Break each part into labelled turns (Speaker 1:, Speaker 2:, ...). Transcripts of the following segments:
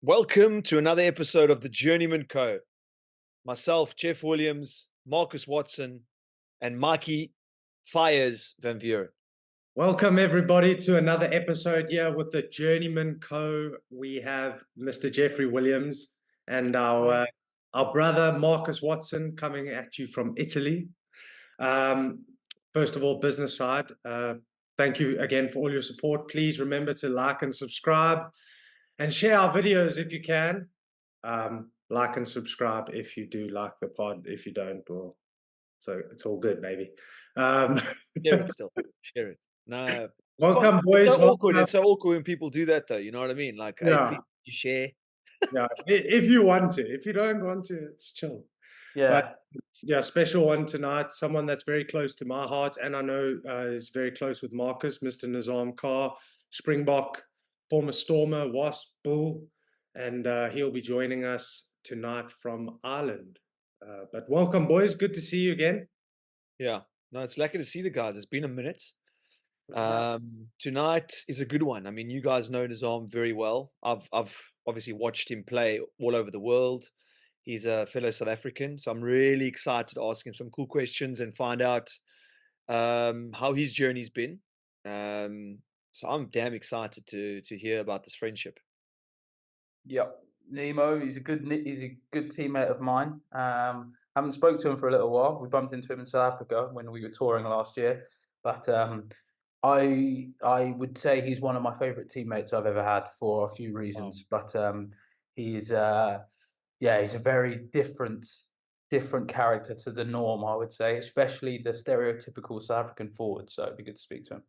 Speaker 1: Welcome to another episode of the Journeyman Co. Myself, Jeff Williams, Marcus Watson, and Mikey Fires Van Vuren.
Speaker 2: Welcome, everybody, to another episode here with the Journeyman Co. We have Mr. Jeffrey Williams and our brother Marcus Watson coming at you from Italy. First of all, business side, thank you again for all your support. Please remember to like and subscribe and share our videos if you can. Like and subscribe if you do like the pod. If you don't, well, so it's all good, baby.
Speaker 1: Share it still. Share it. No.
Speaker 2: Welcome,
Speaker 1: It's
Speaker 2: boys.
Speaker 1: so awkward.
Speaker 2: Welcome.
Speaker 1: It's so awkward when people do that, though. You know what I mean? Like, hey,
Speaker 2: Yeah.
Speaker 1: please you share.
Speaker 2: Yeah, if you want to. If you don't want to, it's chill. But yeah, special one tonight. Someone that's very close to my heart, and I know is very close with Marcus, Mr. Nizaam Carr, Springbok, former Stormer, Wasp, Bull, and he'll be joining us tonight from Ireland. But welcome, boys. Good to see you again.
Speaker 1: Yeah. No, it's lucky to see the guys. It's been a minute. Tonight is a good one. I mean, you guys know Nizaam very well. I've obviously watched him play all over the world. He's a fellow South African, so I'm really excited to ask him some cool questions and find out how his journey's been. So I'm damn excited to hear about this friendship.
Speaker 3: Yep, Nemo. He's a good teammate of mine. Haven't spoke to him for a little while. We bumped into him in South Africa when we were touring last year. But I would say he's one of my favourite teammates I've ever had for a few reasons. Wow. But he's a very different character to the norm, I would say, especially the stereotypical South African forward. So it'd be good to speak to him.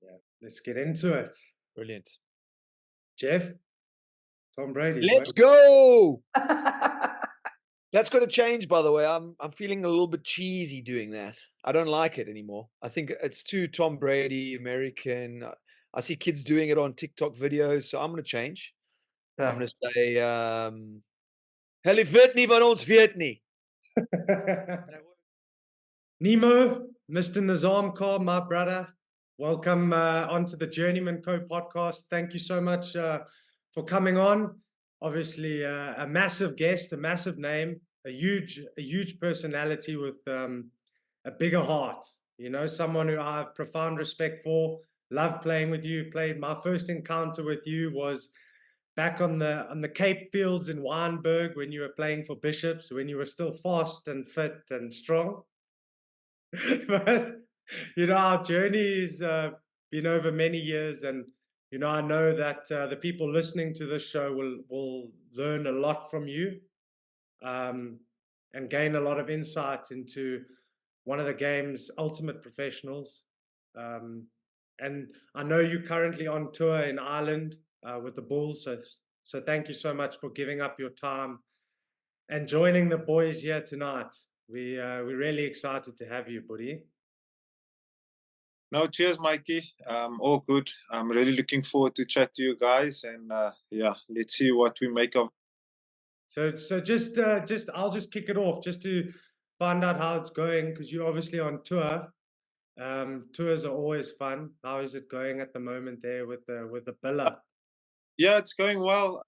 Speaker 2: Yeah, let's get into it.
Speaker 1: Brilliant.
Speaker 2: Jeff, Tom Brady.
Speaker 1: Let's go. That's got to change, by the way. I'm feeling a little bit cheesy doing that. I don't like it anymore. I think it's too Tom Brady, American. I see kids doing it on TikTok videos, so I'm going to change. Yeah. I'm going to say, Hulle weet nie wat ons weet nie.
Speaker 2: Nemo, Mr. Nizaam Carr, my brother, welcome onto the Journeyman Co podcast. Thank you so much for coming on. Obviously, a massive guest, a massive name, a huge personality with a bigger heart. You know, someone who I have profound respect for. Love playing with you. My first encounter with you was back on the Cape Fields in Wynberg when you were playing for Bishops, when you were still fast and fit and strong. But you know, our journey has been over many years, and you know, I know that the people listening to this show will learn a lot from you, and gain a lot of insight into one of the game's ultimate professionals. And I know you're currently on tour in Ireland with the Bulls, so thank you so much for giving up your time and joining the boys here tonight. We're really excited to have you, buddy.
Speaker 4: No, cheers, Mikey. All good. I'm really looking forward to chat to you guys, and yeah, let's see what we make of.
Speaker 2: So just I'll just kick it off just to find out how it's going, because you're obviously on tour. Tours are always fun. How is it going at the moment there with the Billa?
Speaker 4: Yeah, it's going well.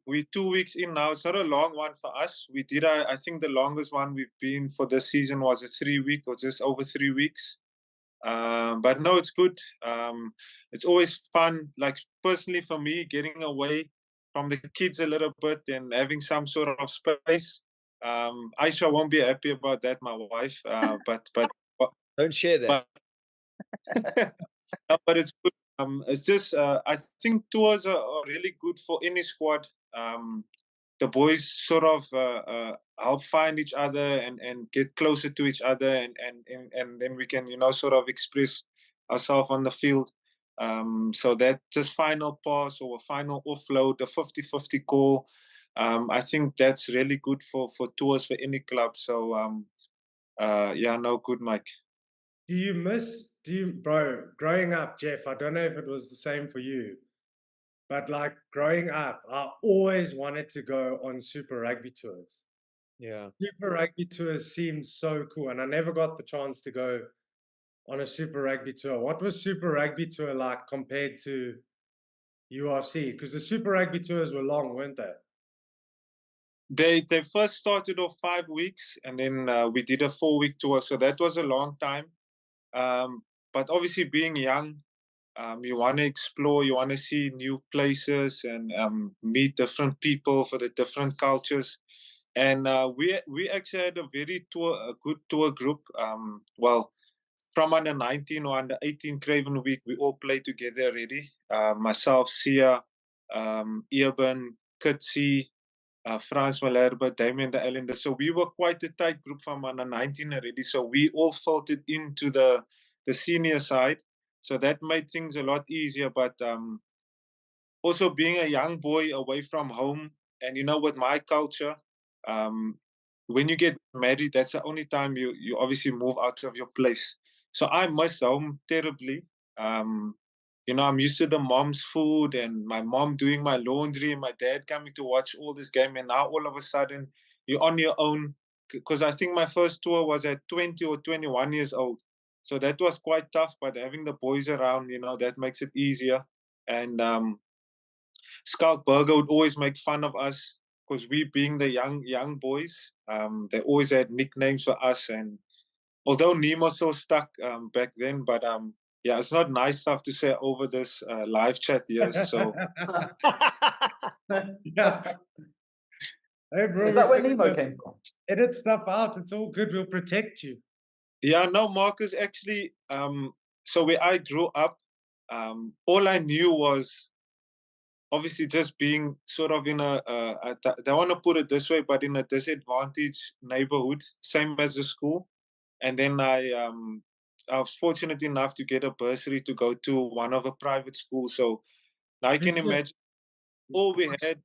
Speaker 4: We're 2 weeks in now. It's not a long one for us. We did, I think the longest one we've been for this season was a 3 week or just over 3 weeks. But no, it's good. It's always fun, like personally for me, getting away from the kids a little bit and having some sort of space. Aisha won't be happy about that, my wife. But
Speaker 1: don't share that.
Speaker 4: No, but it's good. It's just I think tours are really good for any squad. The boys sort of help find each other and get closer to each other, and then we can, you know, sort of express ourselves on the field. So that just final pass or a final offload, the 50-50 call, I think that's really good for tours for any club. So yeah, no, good, Mike.
Speaker 2: Bro, growing up, Jeff, I don't know if it was the same for you, but like growing up, I always wanted to go on Super Rugby tours.
Speaker 1: Yeah.
Speaker 2: Super Rugby tours seemed so cool, and I never got the chance to go on a Super Rugby tour. What was Super Rugby tour like compared to URC? Because the Super Rugby tours were long, weren't they?
Speaker 4: They first started off 5 weeks, and then we did a 4-week tour. So that was a long time. But obviously, being young, you want to explore, you want to see new places and meet different people for the different cultures. And we actually had a good tour group. Well, from under 19 or under 18 Craven Week, we all played together already. Myself, Sia, Eben, Kutsi, Frans Malherbe, Damien the Islander. So we were quite a tight group from under 19 already. So we all filtered into the senior side. So that made things a lot easier. But also being a young boy away from home, and with my culture, when you get married, that's the only time you obviously move out of your place. So I miss home terribly. I'm used to the mom's food and my mom doing my laundry and my dad coming to watch all this game. And now all of a sudden you're on your own. Because I think my first tour was at 20 or 21 years old. So that was quite tough, but having the boys around, that makes it easier. And Scout Burger would always make fun of us because we being the young boys, they always had nicknames for us. And although Nemo still stuck back then, but yeah, it's not nice stuff to say over this live chat here. So
Speaker 2: Yeah. Hey, bro,
Speaker 3: Is that where Nemo came from?
Speaker 2: edit stuff out. It's all good. We'll protect you.
Speaker 4: yeah, no, Marcus, actually, so where I grew up, all I knew was obviously just being sort of in I don't want to put it this way, but in a disadvantaged neighborhood, same as the school. And then I was fortunate enough to get a bursary to go to one of a private schools. So now you can imagine all we had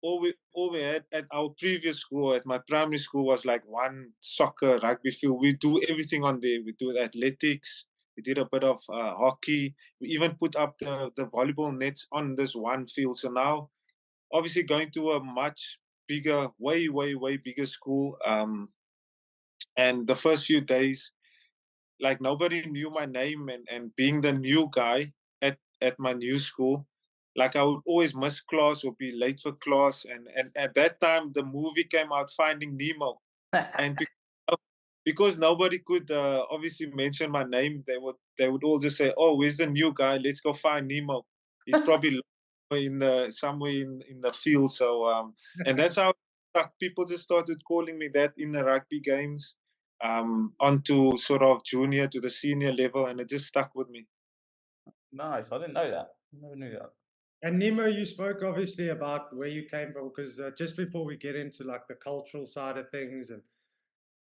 Speaker 4: all we had at our previous school, at my primary school, was like one soccer rugby field. We do everything on there. We do athletics. We did a bit of hockey. We even put up the volleyball nets on this one field. So now, obviously, going to a much bigger, way, way, way bigger school. And the first few days, like nobody knew my name, and being the new guy at my new school, like I would always miss class or be late for class. And at that time, the movie came out, Finding Nemo. And because nobody could obviously mention my name, they would all just say, "Oh, where's the new guy? Let's go find Nemo. He's probably somewhere in the field." So and that's how people just started calling me that in the rugby games, onto sort of junior to the senior level, and it just stuck with me.
Speaker 3: Nice. I didn't know that. I never knew that.
Speaker 2: And Nemo, you spoke obviously about where you came from, because just before we get into like the cultural side of things, and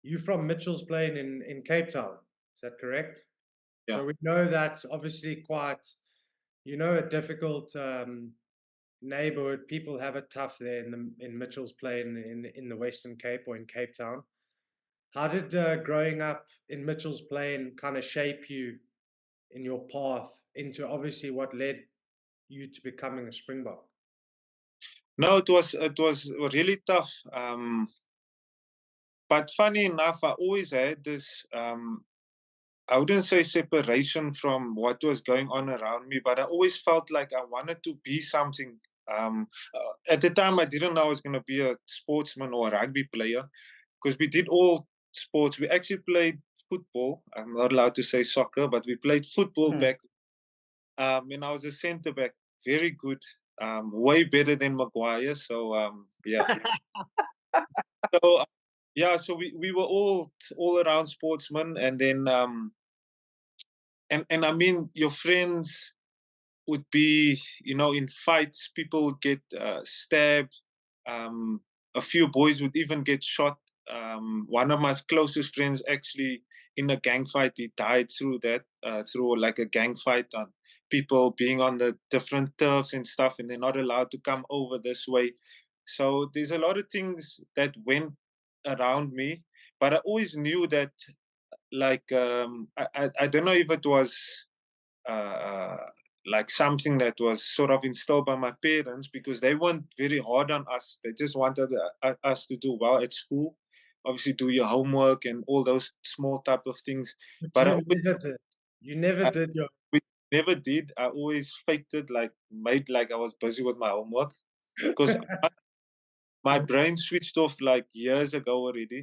Speaker 2: you from Mitchell's Plain in Cape Town, is that correct?
Speaker 4: Yeah.
Speaker 2: So we know that's obviously quite, a difficult neighborhood. People have it tough there in Mitchell's Plain in the Western Cape or in Cape Town. How did growing up in Mitchell's Plain kind of shape you in your path into obviously what led you to becoming a Springbok?
Speaker 4: No, it was really tough. But funny enough, I always had this I wouldn't say separation from what was going on around me, but I always felt like I wanted to be something. At the time, I didn't know I was going to be a sportsman or a rugby player, because we did all sports. We actually played football. I'm not allowed to say soccer, but we played football back. And I was a centre back, very good, way better than Maguire. So yeah. So yeah, so we were all around sportsmen, and then and I mean, your friends would be, in fights, people would get stabbed. A few boys would even get shot. One of my closest friends, actually, in a gang fight, he died through that, through like a gang fight, on people being on the different turfs and stuff, and they're not allowed to come over this way. So there's a lot of things that went around me, but I always knew that, like, I don't know if it was uh, like something that was sort of installed by my parents, because they weren't very hard on us. They just wanted us to do well at school, obviously do your homework and all those small type of things. But
Speaker 2: You never did your.
Speaker 4: we never did. I always faked it, like made like I was busy with my homework, because my brain switched off like years ago already.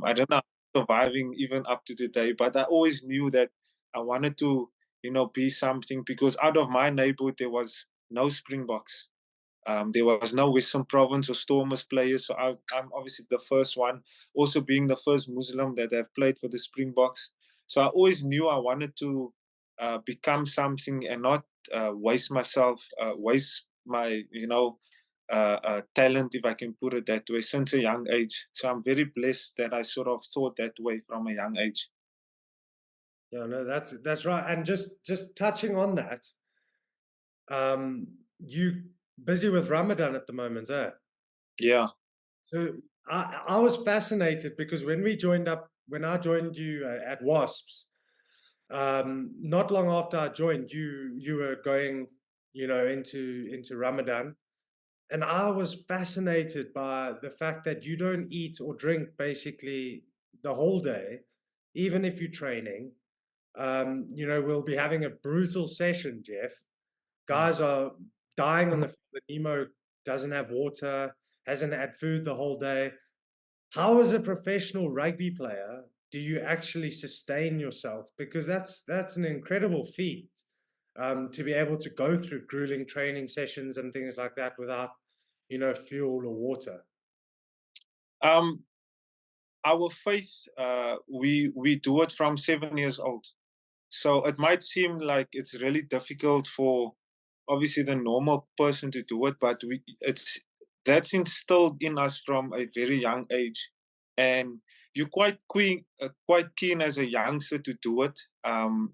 Speaker 4: I don't know how I'm surviving even up to today, but I always knew that I wanted to, be something, because out of my neighborhood there was no Springboks. There was no Western Province or Stormers players, so I'm obviously the first one. Also, being the first Muslim that have played for the Springboks, so I always knew I wanted to become something and not waste myself, waste my talent, if I can put it that way, since a young age. So I'm very blessed that I sort of thought that way from a young age.
Speaker 2: Yeah, no, that's right. And just touching on that, you busy with Ramadan at the moment, eh?
Speaker 4: Yeah.
Speaker 2: So I was fascinated because when I joined you at Wasps, not long after I joined, you were going, into Ramadan, and I was fascinated by the fact that you don't eat or drink basically the whole day, even if you're training. We'll be having a brutal session, Jeff. Guys are dying on the field. Nemo doesn't have water, hasn't had food the whole day. How, as a professional rugby player, do you actually sustain yourself? Because that's an incredible feat, to be able to go through grueling training sessions and things like that without, fuel or water.
Speaker 4: Um, our faith, we do it from 7 years old. So it might seem like it's really difficult for obviously the normal person to do it, but that's instilled in us from a very young age, and you're quite keen as a youngster to do it.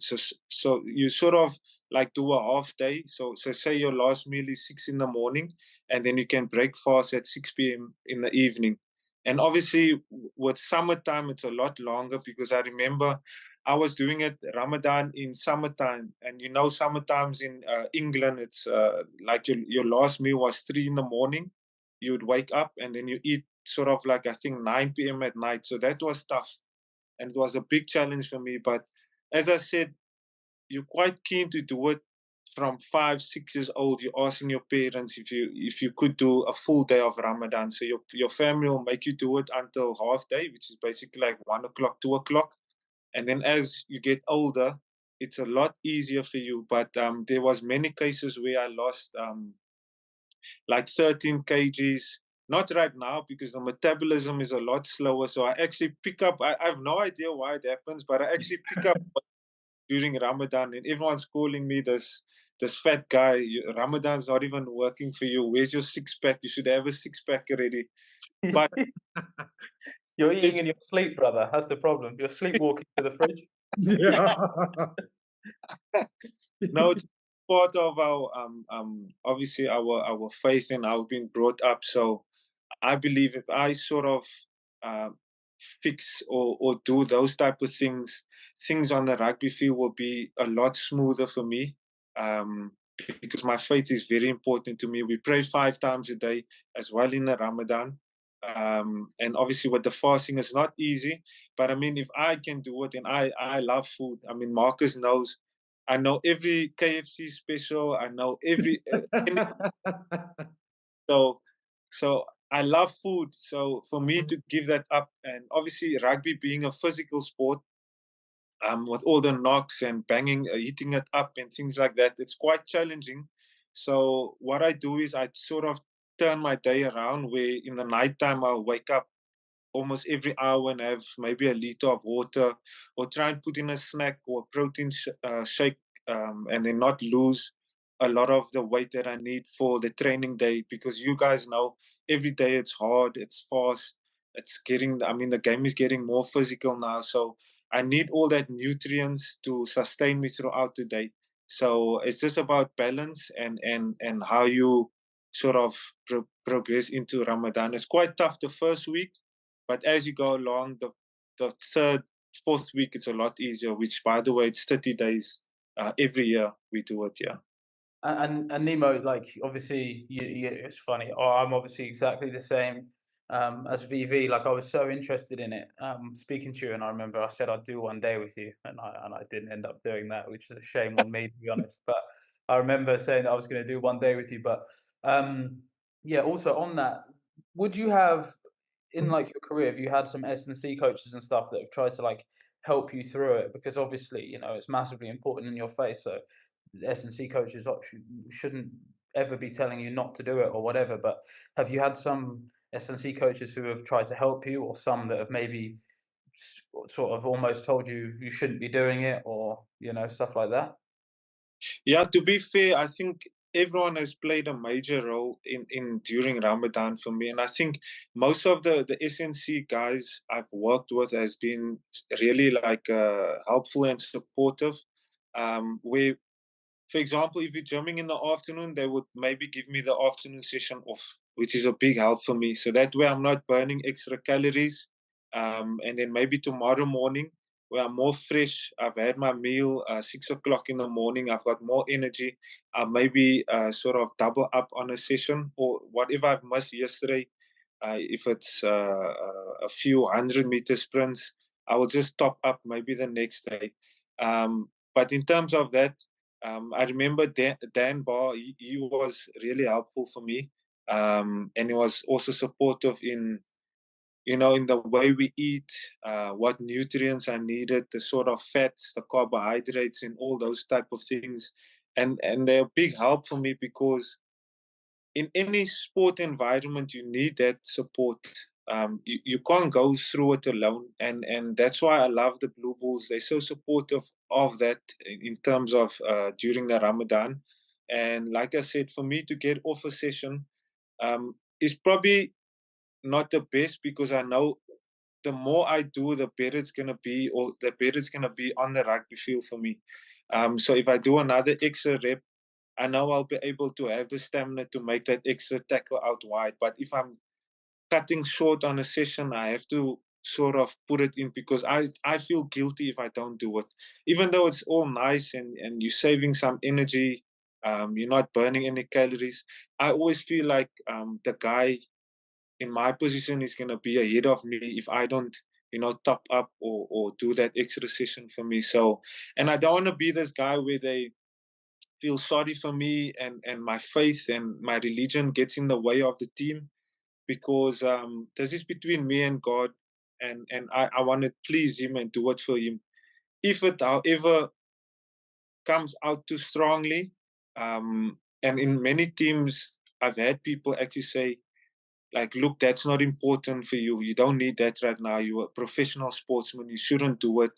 Speaker 4: So you sort of like do a half day. So say your last meal is 6 in the morning, and then you can break fast at 6 p.m. in the evening. And obviously, with summertime, it's a lot longer, because I remember I was doing it Ramadan in summertime, and summertimes in England, it's like your last meal was 3 in the morning. You'd wake up and then you eat sort of like, I think, 9 p.m. at night. So that was tough, and it was a big challenge for me. But as I said, you're quite keen to do it from 5, 6 years old. You're asking your parents if you could do a full day of Ramadan. So your family will make you do it until half day, which is basically like 1 o'clock, 2 o'clock. And then as you get older, it's a lot easier for you. But there was many cases where I lost like 13 kgs. Not right now, because the metabolism is a lot slower. So I actually pick up. I have no idea why it happens, but I actually pick up during Ramadan, and everyone's calling me this fat guy. Ramadan's not even working for you. Where's your six pack? You should have a six pack already. But
Speaker 3: You're eating in your sleep, brother. That's the problem. You're sleepwalking to the fridge.
Speaker 2: Yeah.
Speaker 4: no, it's part of our obviously our faith and how we've been brought up. So I believe if I sort of uh, fix or do those type of things on the rugby field will be a lot smoother for me. Because my faith is very important to me. We pray 5 times a day as well in the Ramadan. And obviously with the fasting, it's not easy. But I mean, if I can do it, and I love food. I mean, Marcus knows. I know every KFC special. I know every so so I love food. So for me to give that up, and obviously rugby being a physical sport, with all the knocks and banging, hitting it up and things like that, it's quite challenging. So what I do is I sort of turn my day around, where in the nighttime I'll wake up almost every hour and have maybe a liter of water, or try and put in a snack or a protein shake, and then not lose a lot of the weight that I need for the training day. Because you guys know, every day it's hard, it's fast, I mean, the game is getting more physical now. So I need all that nutrients to sustain me throughout the day. So it's just about balance and how you sort of progress into Ramadan. It's quite tough the first week, but as you go along, the third, fourth week, it's a lot easier. Which, by the way, it's 30 days every year we do it. Yeah.
Speaker 3: And Nemo, like, obviously, it's funny. I'm obviously exactly the same. as VV, like I was so interested in it, speaking to you, and I remember I said I'd do one day with you, and I didn't end up doing that, which is a shame on me, to be honest. But I remember saying that I was going to do one day with you. But yeah, also on that, would you have in like your career, have you had some S&C coaches and stuff that have tried to like help you through it? Because obviously, you know, it's massively important in your faith. So the S&C coaches shouldn't ever be telling you not to do it or whatever. But have you had some S&C coaches who have tried to help you, or some that have maybe sort of almost told you you shouldn't be doing it, or you know, stuff like that?
Speaker 4: Yeah, to be fair, I think everyone has played a major role in during Ramadan for me, and I think most of the SNC guys I've worked with has been really like helpful and supportive. Where, for example, if you're gymming in the afternoon, they would maybe give me the afternoon session off, which is a big help for me. So that way I'm not burning extra calories. And then maybe tomorrow morning, where I'm more fresh, I've had my meal 6 o'clock in the morning, I've got more energy. I'll maybe sort of double up on a session, or whatever I've missed yesterday. If it's a few 100-meter sprints, I will just top up maybe the next day. But in terms of that, I remember Dan Barr, he was really helpful for me. And he was also supportive in, you know, in the way we eat, what nutrients are needed, the sort of fats, the carbohydrates, and all those type of things. And they're a big help for me, because in any sport environment, you need that support. You can't go through it alone, and that's why I love the Blue Bulls. They're so supportive of that in terms of during the Ramadan. And like I said, for me to get off a session is probably not the best, because I know the more I do, the better it's gonna be, or the better it's gonna be on the rugby field for me. So if I do another extra rep, I know I'll be able to have the stamina to make that extra tackle out wide. But if I'm cutting short on a session, I have to sort of put it in, because I feel guilty if I don't do it. Even though it's all nice and you're saving some energy, you're not burning any calories, I always feel like the guy in my position is going to be ahead of me if I don't, you know, top up or do that extra session for me. So, and I don't want to be this guy where they feel sorry for me, and my faith and my religion gets in the way of the team, because this is between me and God, and I want to please Him and do it for Him. If it, however, comes out too strongly, and in many teams, I've had people actually say, like, look, that's not important for you. You don't need that right now. You're a professional sportsman. You shouldn't do it.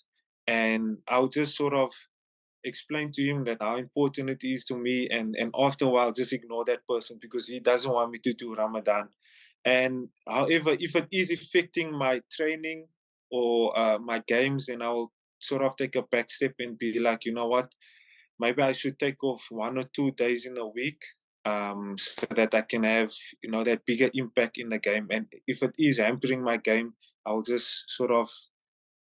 Speaker 4: And I'll just sort of explain to him that how important it is to me, and after a while just ignore that person, because he doesn't want me to do Ramadan. And however, if it is affecting my training or my games, then I'll sort of take a back step and be like, you know what, maybe I should take off 1 or 2 days in a week, so that I can have, you know, that bigger impact in the game. And if it is hampering my game, I'll just sort of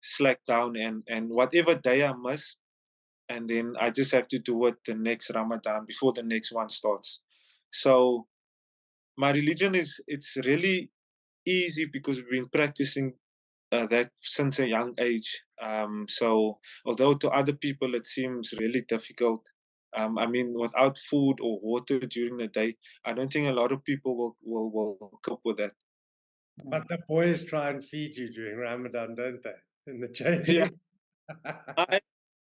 Speaker 4: slack down, and whatever day I miss, and then I just have to do it the next Ramadan before the next one starts. So my religion it's really easy, because we've been practicing that since a young age. So although to other people it seems really difficult, I mean, without food or water during the day, I don't think a lot of people will cope with that.
Speaker 2: But the boys try and feed you during Ramadan, don't they? In the changing
Speaker 4: Yeah.
Speaker 2: room.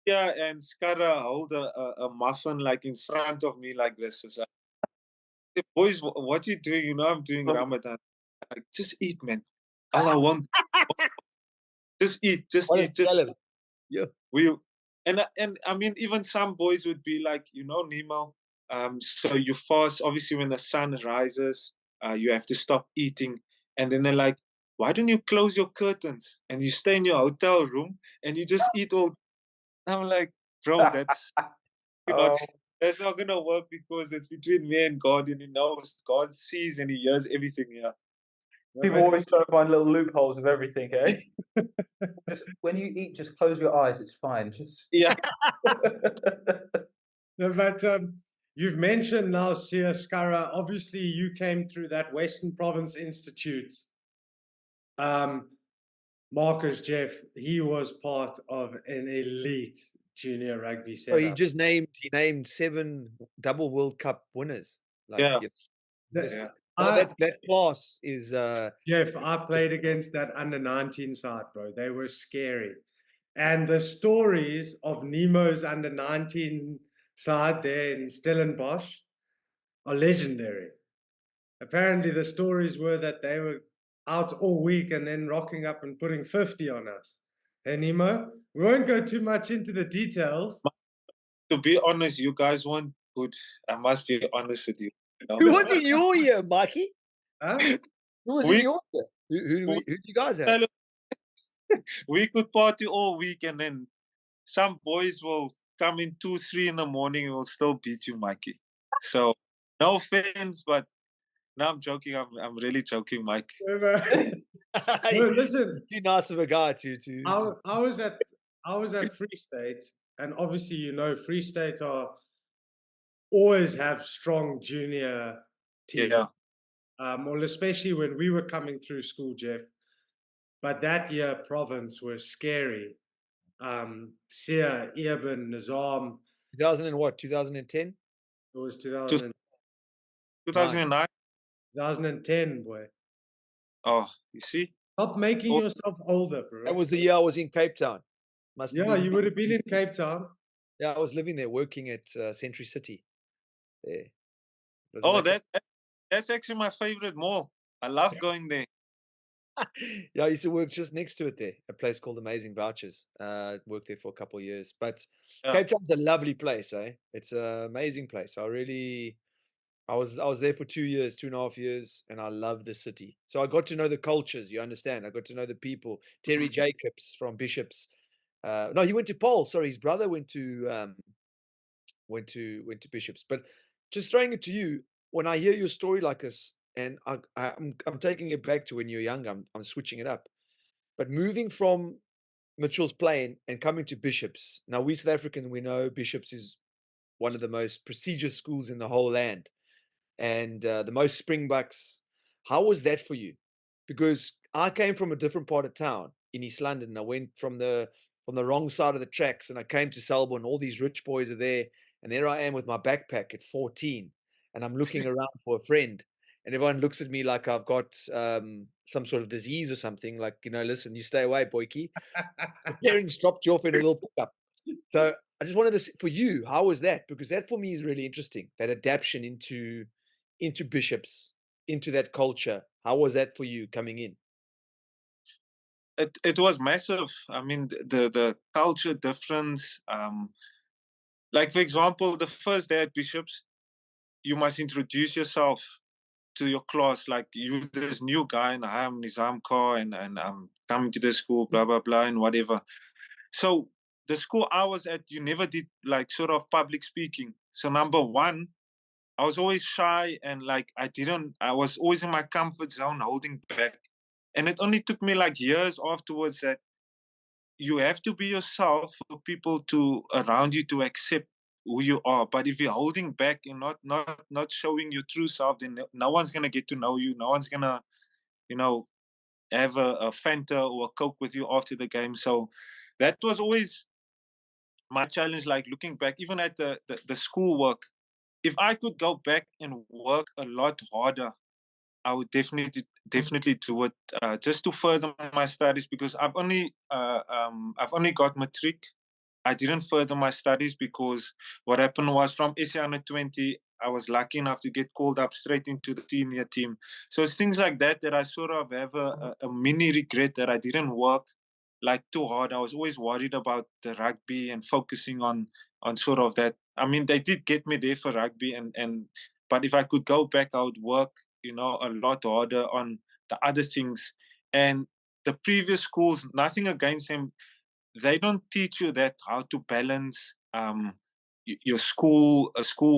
Speaker 4: Yeah, and Skara hold a muffin like in front of me like this. So, hey, boys, what you doing? You know, I'm doing Ramadan. Like, just eat, man. Allah won't. Just eat, just
Speaker 1: What a
Speaker 4: eat, just
Speaker 1: scallop. Yeah.
Speaker 4: we. And I mean, even some boys would be like, you know, Nemo. So you fast. Obviously, when the sun rises, you have to stop eating. And then they're like, why don't you close your curtains and you stay in your hotel room and you just eat all? I'm like, bro, that's not
Speaker 3: Oh,
Speaker 4: that's not gonna work, because it's between me and God, and He knows. God sees and He hears everything. Yeah.
Speaker 3: people always try to find little loopholes of everything, eh? Just when you eat, just close your eyes. It's fine. Just
Speaker 4: Yeah.
Speaker 2: No, but you've mentioned now, Sia Skara. Obviously, you came through that Western Province Institute Marcus Jeff, he was part of an elite junior rugby
Speaker 1: Oh, he
Speaker 2: setup.
Speaker 1: just named 7 double World Cup winners. Like,
Speaker 4: Yeah.
Speaker 1: just
Speaker 4: Yeah.
Speaker 1: that class is
Speaker 2: Jeff, I played against that under-19 side, bro. They were scary. And the stories of Nemo's under-19 side there in Stellenbosch are legendary. Apparently, the stories were that they were out all week and then rocking up and putting 50 on us. Hey, Nemo, we won't go too much into the details.
Speaker 4: To be honest, you guys weren't good. I must be honest with you.
Speaker 1: Who was in your year, Mikey?
Speaker 2: Huh?
Speaker 1: Who was in
Speaker 4: We-
Speaker 1: your year? Who do you guys have?
Speaker 4: We could party all week, and then some boys will come in 2, 3 in the morning and will still beat you, Mikey. So no offense, but no, I'm joking. I'm really joking, Mike.
Speaker 2: No, listen.
Speaker 1: Too nice of a guy to.
Speaker 2: I was at Free State, and obviously, you know, Free State always have strong junior teams.
Speaker 4: Yeah.
Speaker 2: Well, especially when we were coming through school, Jeff. But that year, Province was scary. Sia, Eben, Nizaam.
Speaker 1: 2000 and what? 2010?
Speaker 2: It was 2000,
Speaker 4: 2009.
Speaker 2: 2010, boy.
Speaker 4: Oh, you see?
Speaker 2: Stop making
Speaker 4: Oh.
Speaker 2: yourself older, bro.
Speaker 1: That was the year I was in Cape Town.
Speaker 2: Yeah, you would have been in Cape Town.
Speaker 1: Yeah, I was living there, working at Century City. There.
Speaker 4: Oh, that's actually my favorite mall. I love going there.
Speaker 1: Yeah, I used to work just next to it there, a place called Amazing Vouchers. Worked there for a couple of years. But Cape Town's a lovely place, eh? It's an amazing place. I was there for 2 years, 2.5 years, and I love the city. So I got to know the cultures, you understand. I got to know the people. Terry Jacobs from Bishops. No, he went to Paul. Sorry, his brother went to Bishops. But just throwing it to you, when I hear your story like this, and I'm taking it back to when you're young, I'm switching it up. But moving from Mitchell's Plain and coming to Bishops. Now, we South African, we know Bishops is one of the most prestigious schools in the whole land, and the most Springboks. How was that for you? Because I came from a different part of town in East London. I went from the wrong side of the tracks, and I came to Selborne. All these rich boys are there, and there I am with my backpack at 14, and I'm looking around for a friend, and everyone looks at me like I've got some sort of disease or something. Like, listen, you stay away, boyki. The parents dropped you off in a little pickup. So I just wanted to see, for you, how was that? Because that for me is really interesting. That adaptation into Bishops, into that culture. How was that for you coming in?
Speaker 4: It was massive. I mean, the culture difference. Like, for example, the first day at Bishops, you must introduce yourself to your class. Like, you this new guy, and I'm Nizaam Carr, and I'm coming to the school, blah blah blah, and whatever. So the school I was at, you never did like sort of public speaking. So number one, I was always shy, and like I was always in my comfort zone, holding back. And it only took me like years afterwards that you have to be yourself for people to around you to accept who you are. But if you're holding back and not showing your true self, then no one's gonna get to know you. No one's gonna, have a Fanta or a Coke with you after the game. So that was always my challenge. Like, looking back, even at the school work, if I could go back and work a lot harder, I would definitely do it, just to further my studies, because I've only got matric. I didn't further my studies because what happened was, from SA under 20, I was lucky enough to get called up straight into the senior team. So it's things like that that I sort of have a mini regret that I didn't work like too hard. I was always worried about the rugby and focusing on sort of that. I mean, they did get me there for rugby, and but if I could go back, I would work, a lot harder on the other things. And the previous schools, nothing against them, they don't teach you that, how to balance your school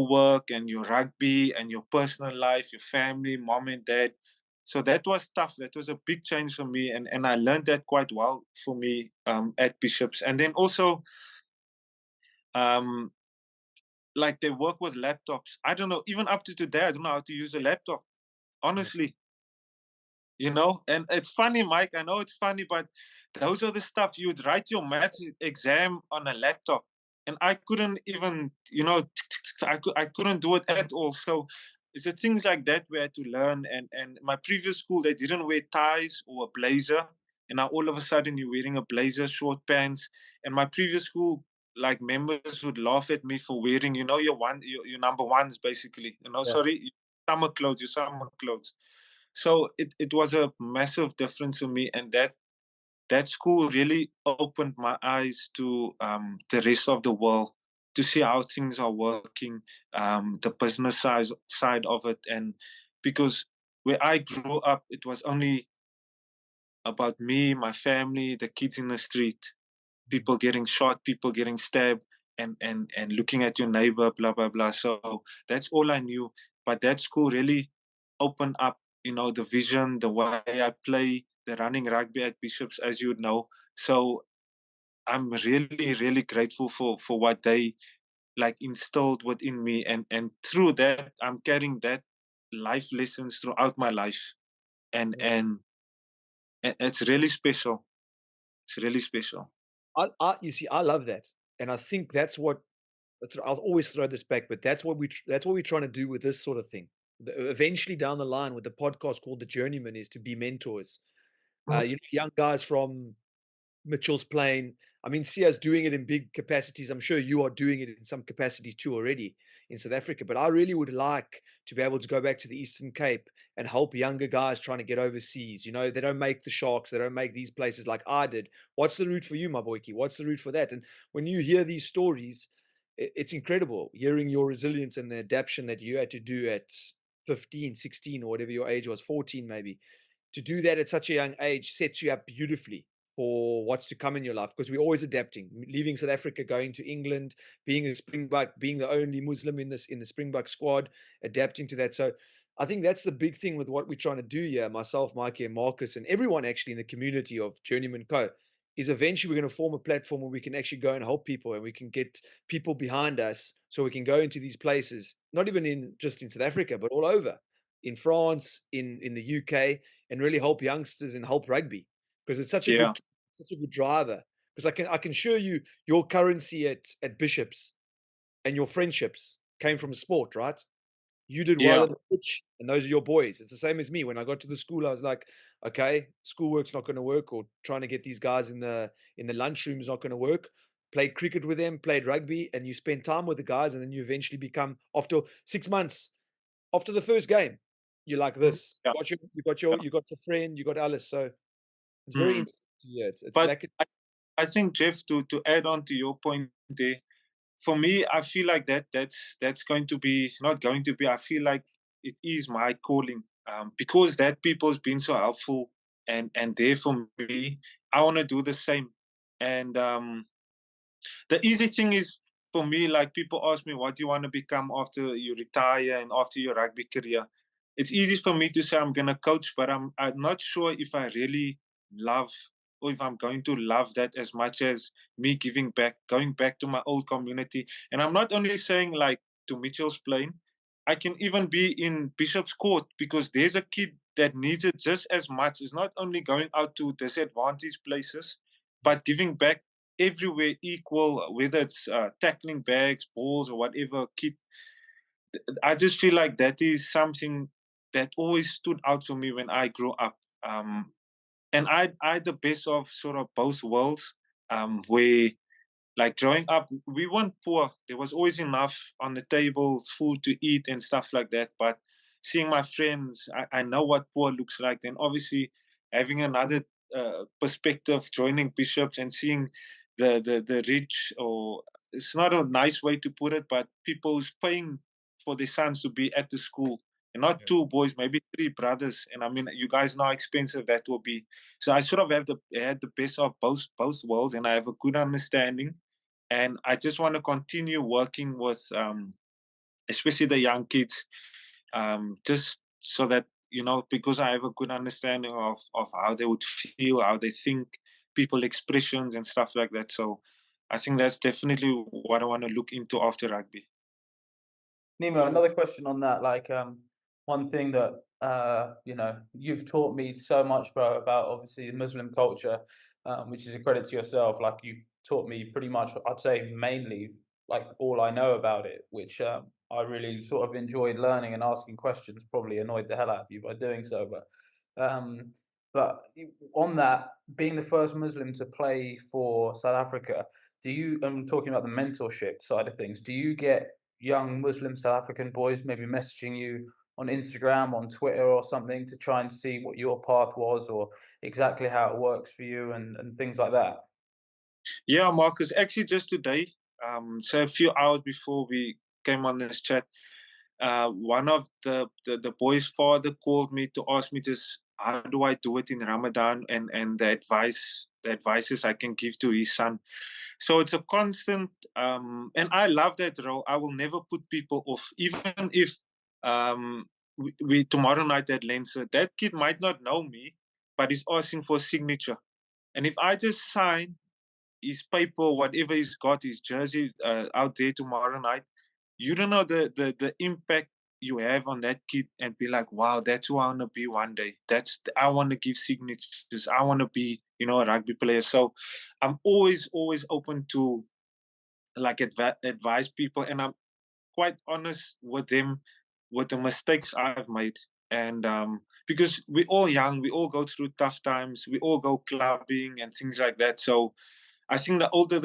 Speaker 4: work and your rugby and your personal life, your family, mom and dad. So that was tough. That was a big change for me, and I learned that quite well for me at Bishops. And then also, like, they work with laptops. I don't know, even up to today, I don't know how to use a laptop, honestly. you know. And it's funny, Mike, I know it's funny, but those are the stuff you'd write your maths exam on a laptop, and I couldn't even, you know, I couldn't do it at all. So it's the things like that we had to learn. And my previous school, they didn't wear ties or a blazer, and now all of a sudden you're wearing a blazer, short pants. And my previous school, like, members would laugh at me for wearing, you know, your number ones, basically, you know,
Speaker 3: Yeah.
Speaker 4: sorry, your summer clothes. So it was a massive difference for me, and that school really opened my eyes to the rest of the world, to see how things are working, the business side of it. And because where I grew up, it was only about me, my family, the kids in the street, people getting shot, people getting stabbed, and looking at your neighbor, blah blah blah. So that's all I knew. But that school really opened up, you know, the vision, the way I play, the running rugby at Bishops, as you know. So I'm really, really grateful for what they like instilled within me, and through that, I'm carrying that life lessons throughout my life, and it's really special. It's really special.
Speaker 1: You see, I love that, and I think that's what I'll always throw this back, but that's what we're trying to do with this sort of thing. Eventually, down the line, with the podcast called The Journeyman, is to be mentors. You know, young guys from Mitchell's Plain. I mean, Sia's doing it in big capacities. I'm sure you are doing it in some capacities too already in South Africa. But I really would like to be able to go back to the Eastern Cape and help younger guys trying to get overseas. You know, they don't make the Sharks, they don't make these places like I did. What's the route for you, my boyki? What's the route for that? And when you hear these stories, it's incredible hearing your resilience and the adaptation that you had to do at 15, 16, or whatever your age was, 14 maybe. To do that at such a young age sets you up beautifully for what's to come in your life, because we're always adapting, leaving South Africa, going to England, being a Springbok, being the only Muslim in the Springbok squad, adapting to that. So I think that's the big thing with what we're trying to do here, myself, Mikey, and Marcus, and everyone actually in the community of Journeyman Co, is eventually we're going to form a platform where we can actually go and help people, and we can get people behind us, so we can go into these places, not even in just in South Africa, but all over, in France, in the UK, and really help youngsters and help rugby, because it's such a
Speaker 4: Yeah,
Speaker 1: good driver. Because I can assure you, your currency at Bishops and your friendships came from sport, right? You did well
Speaker 4: yeah,
Speaker 1: in the pitch, and those are your boys. It's the same as me. When I got to the school, I was like, okay, schoolwork's not going to work, or trying to get these guys in the lunchroom is not going to work. Played cricket with them, played rugby, and you spend time with the guys, and then you eventually become, after 6 months, after the first game, you're like this.
Speaker 4: yeah,
Speaker 1: You got your friend, you got Alice. So it's very
Speaker 4: yeah.
Speaker 1: interesting to hear. It's
Speaker 4: But
Speaker 1: like
Speaker 4: I think, Jeff, to add on to your point there, for me, I feel like that's going to be, not going to be, I feel like it is my calling, because that people's been so helpful and there for me. I want to do the same. And the easy thing is, for me, like, people ask me, what do you want to become after you retire and after your rugby career? It's easy for me to say I'm going to coach, but I'm not sure if I really love, or if I'm going to love that as much as me giving back, going back to my old community. And I'm not only saying, like, to Mitchell's Plain, I can even be in Bishop's Court, because there's a kid that needs it just as much. It's not only going out to disadvantaged places, but giving back everywhere equal, whether it's tackling bags, balls, or whatever kit. I just feel like that is something that always stood out for me when I grew up. And I had the best of sort of both worlds, where, like, growing up, we weren't poor. There was always enough on the table, food to eat and stuff like that. But seeing my friends, I know what poor looks like. Then obviously having another perspective, joining Bishops and seeing the rich, or it's not a nice way to put it, but people who's paying for their sons to be at the school. And not two boys, maybe three brothers. And I mean, you guys know how expensive that will be. So I sort of had the best of both worlds, and I have a good understanding. And I just want to continue working with, especially the young kids, just so that, you know, because I have a good understanding of how they would feel, how they think, people expressions and stuff like that. So I think that's definitely what I want to look into after rugby.
Speaker 3: Nemo, another question on that. Like, one thing that You know, you've taught me so much, bro, about obviously the Muslim culture, which is a credit to yourself. Like you've taught me pretty much, I'd say mainly like all I know about it, which I really sort of enjoyed learning and asking questions. Probably annoyed the hell out of you by doing so, um, on that, being the first Muslim to play for South Africa, do you? I'm talking about the mentorship side of things. Do you get young Muslim South African boys maybe messaging you on Instagram, on Twitter or something to try and see what your path was or exactly how it works for you and things like that?
Speaker 4: Yeah, Marcus, actually just today, so a few hours before we came on this chat, one of the boys' father called me to ask me just how do I do it in Ramadan, and the advices I can give to his son. So it's a constant, and I love that role. I will never put people off, even if we tomorrow night at Leinster, that kid might not know me, but he's asking for a signature, and if I just sign his paper, whatever he's got, his jersey out there tomorrow night, you don't know the impact you have on that kid, and be like, wow, that's who I want to be one day. I want to give signatures. I want to be, a rugby player. So I'm always open to like advise people, and I'm quite honest with them with the mistakes I've made. And because we're all young, we all go through tough times, we all go clubbing and things like that. So I think the older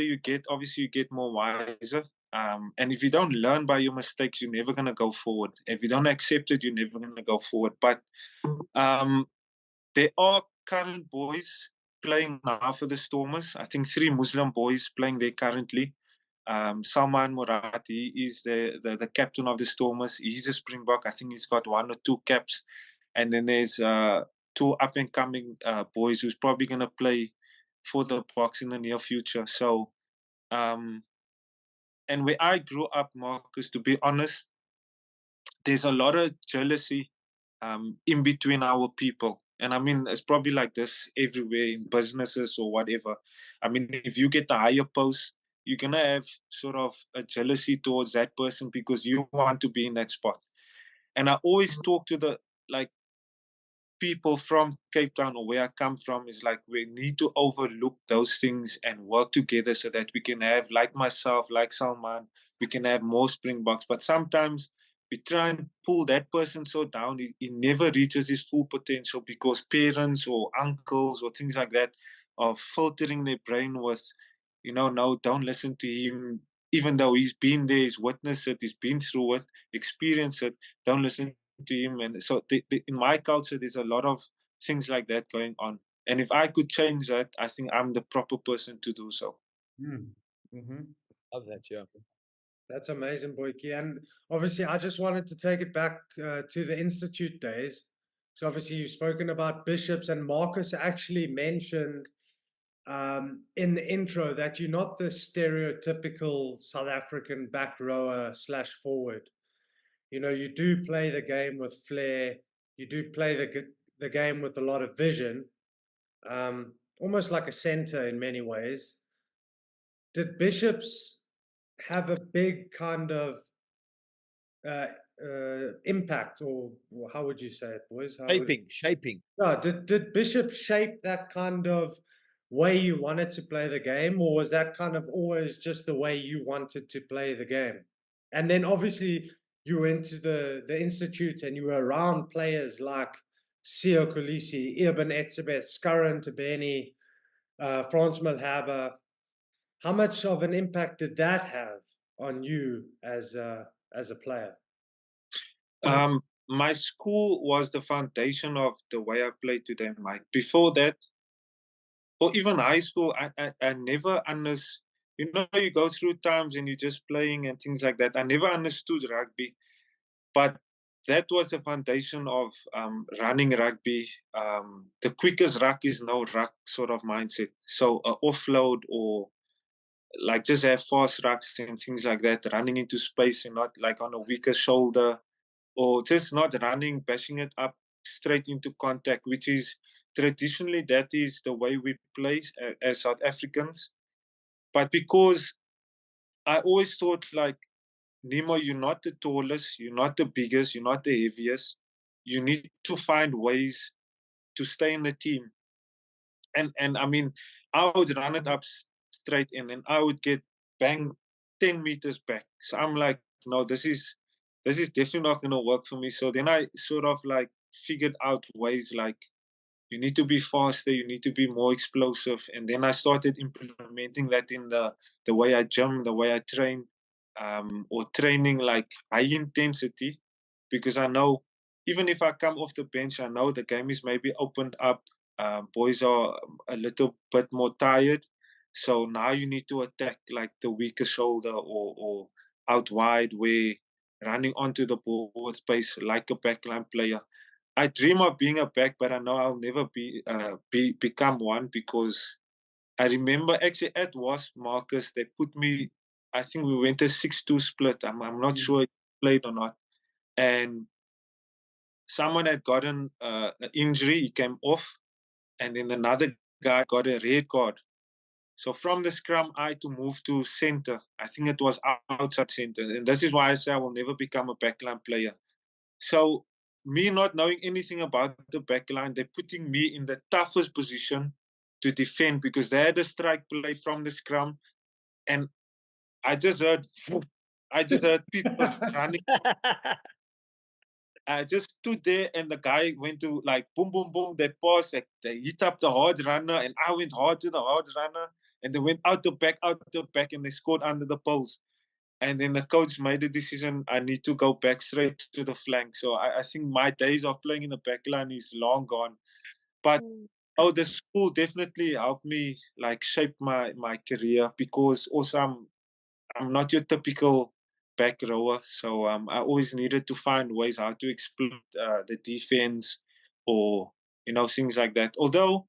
Speaker 4: you get, obviously you get more wiser. And if you don't learn by your mistakes, you're never gonna go forward. If you don't accept it, you're never gonna go forward. But um, there are current boys playing now for the Stormers. I think 3 Muslim boys playing there currently. Salman Murad, he is the captain of the Stormers. He's a Springbok. I think he's got 1 or 2 caps. And then there's 2 up and coming boys who's probably going to play for the Boks in the near future. So, and where I grew up, Marcus, to be honest, there's a lot of jealousy in between our people. And I mean, it's probably like this everywhere in businesses or whatever. I mean, if you get a higher post, you're going to have sort of a jealousy towards that person because you want to be in that spot. And I always talk to the like people from Cape Town or where I come from, is like we need to overlook those things and work together so that we can have, like myself, like Salman, we can have more Springboks. But sometimes we try and pull that person so down, he never reaches his full potential because parents or uncles or things like that are filtering their brain with, no, don't listen to him. Even though he's been there, he's witnessed it, he's been through it, experienced it, don't listen to him. And so in my culture, there's a lot of things like that going on. And if I could change that, I think I'm the proper person to do so.
Speaker 3: Mm-hmm.
Speaker 1: Love that, yeah.
Speaker 2: That's amazing, Boyki. And obviously, I just wanted to take it back to the Institute days. So obviously, you've spoken about bishops, and Marcus actually mentioned in the intro that you're not the stereotypical South African back rower / forward. You do play the game with flair. You do play the game with a lot of vision, almost like a center in many ways. Did bishops have a big kind of impact, or how would you say it, boys?
Speaker 1: Shaping.
Speaker 2: No, did Bishop shape that kind of way you wanted to play the game, or was that kind of always just the way you wanted to play the game? And then obviously you went to the institute and you were around players like Sio Kolisi, Eben Etzebeth, Skarren Tabeni, Frans Malherbe. How much of an impact did that have on you as a player?
Speaker 4: My school was the foundation of the way I played today, Mike. Before that, or even high school, I never understood. You go through times and you're just playing and things like that. I never understood rugby, but that was the foundation of running rugby. The quickest ruck is no ruck sort of mindset. So offload, or like just have fast rucks and things like that, running into space and not like on a weaker shoulder, or just not running, bashing it up straight into contact, which is traditionally, that is the way we play as South Africans. But because I always thought like, Nemo, you're not the tallest, you're not the biggest, you're not the heaviest, you need to find ways to stay in the team. And I mean, I would run it up straight in, and I would get bang 10 meters back. So I'm like, no, this is definitely not going to work for me. So then I sort of like figured out ways like, you need to be faster, you need to be more explosive. And then I started implementing that in the way I gym, the way I train, or training like high intensity, because I know even if I come off the bench, I know the game is maybe opened up. Boys are a little bit more tired. So now you need to attack like the weaker shoulder, or out wide, where running onto the ball with pace like a backline player. I dream of being a back, but I know I'll never become one, because I remember actually at Wasps, Marcus, they put me. I think we went a 6-2 split. I'm not sure it played or not, and someone had gotten an injury. He came off, and then another guy got a red card. So from the scrum, I had to move to center. I think it was outside center, and this is why I say I will never become a backline player. So me not knowing anything about the backline, they're putting me in the toughest position to defend, because they had a strike play from the scrum, and I just heard, people running. I just stood there, and the guy went to like boom, boom, boom. They paused, they hit up the hard runner, and I went hard to the hard runner, and they went out the back, and they scored under the post. And then the coach made the decision, I need to go back straight to the flank. So I think my days of playing in the back line is long gone. But the school definitely helped me like shape my career, because also I'm not your typical back rower. So I always needed to find ways how to exploit the defense, or things like that. Although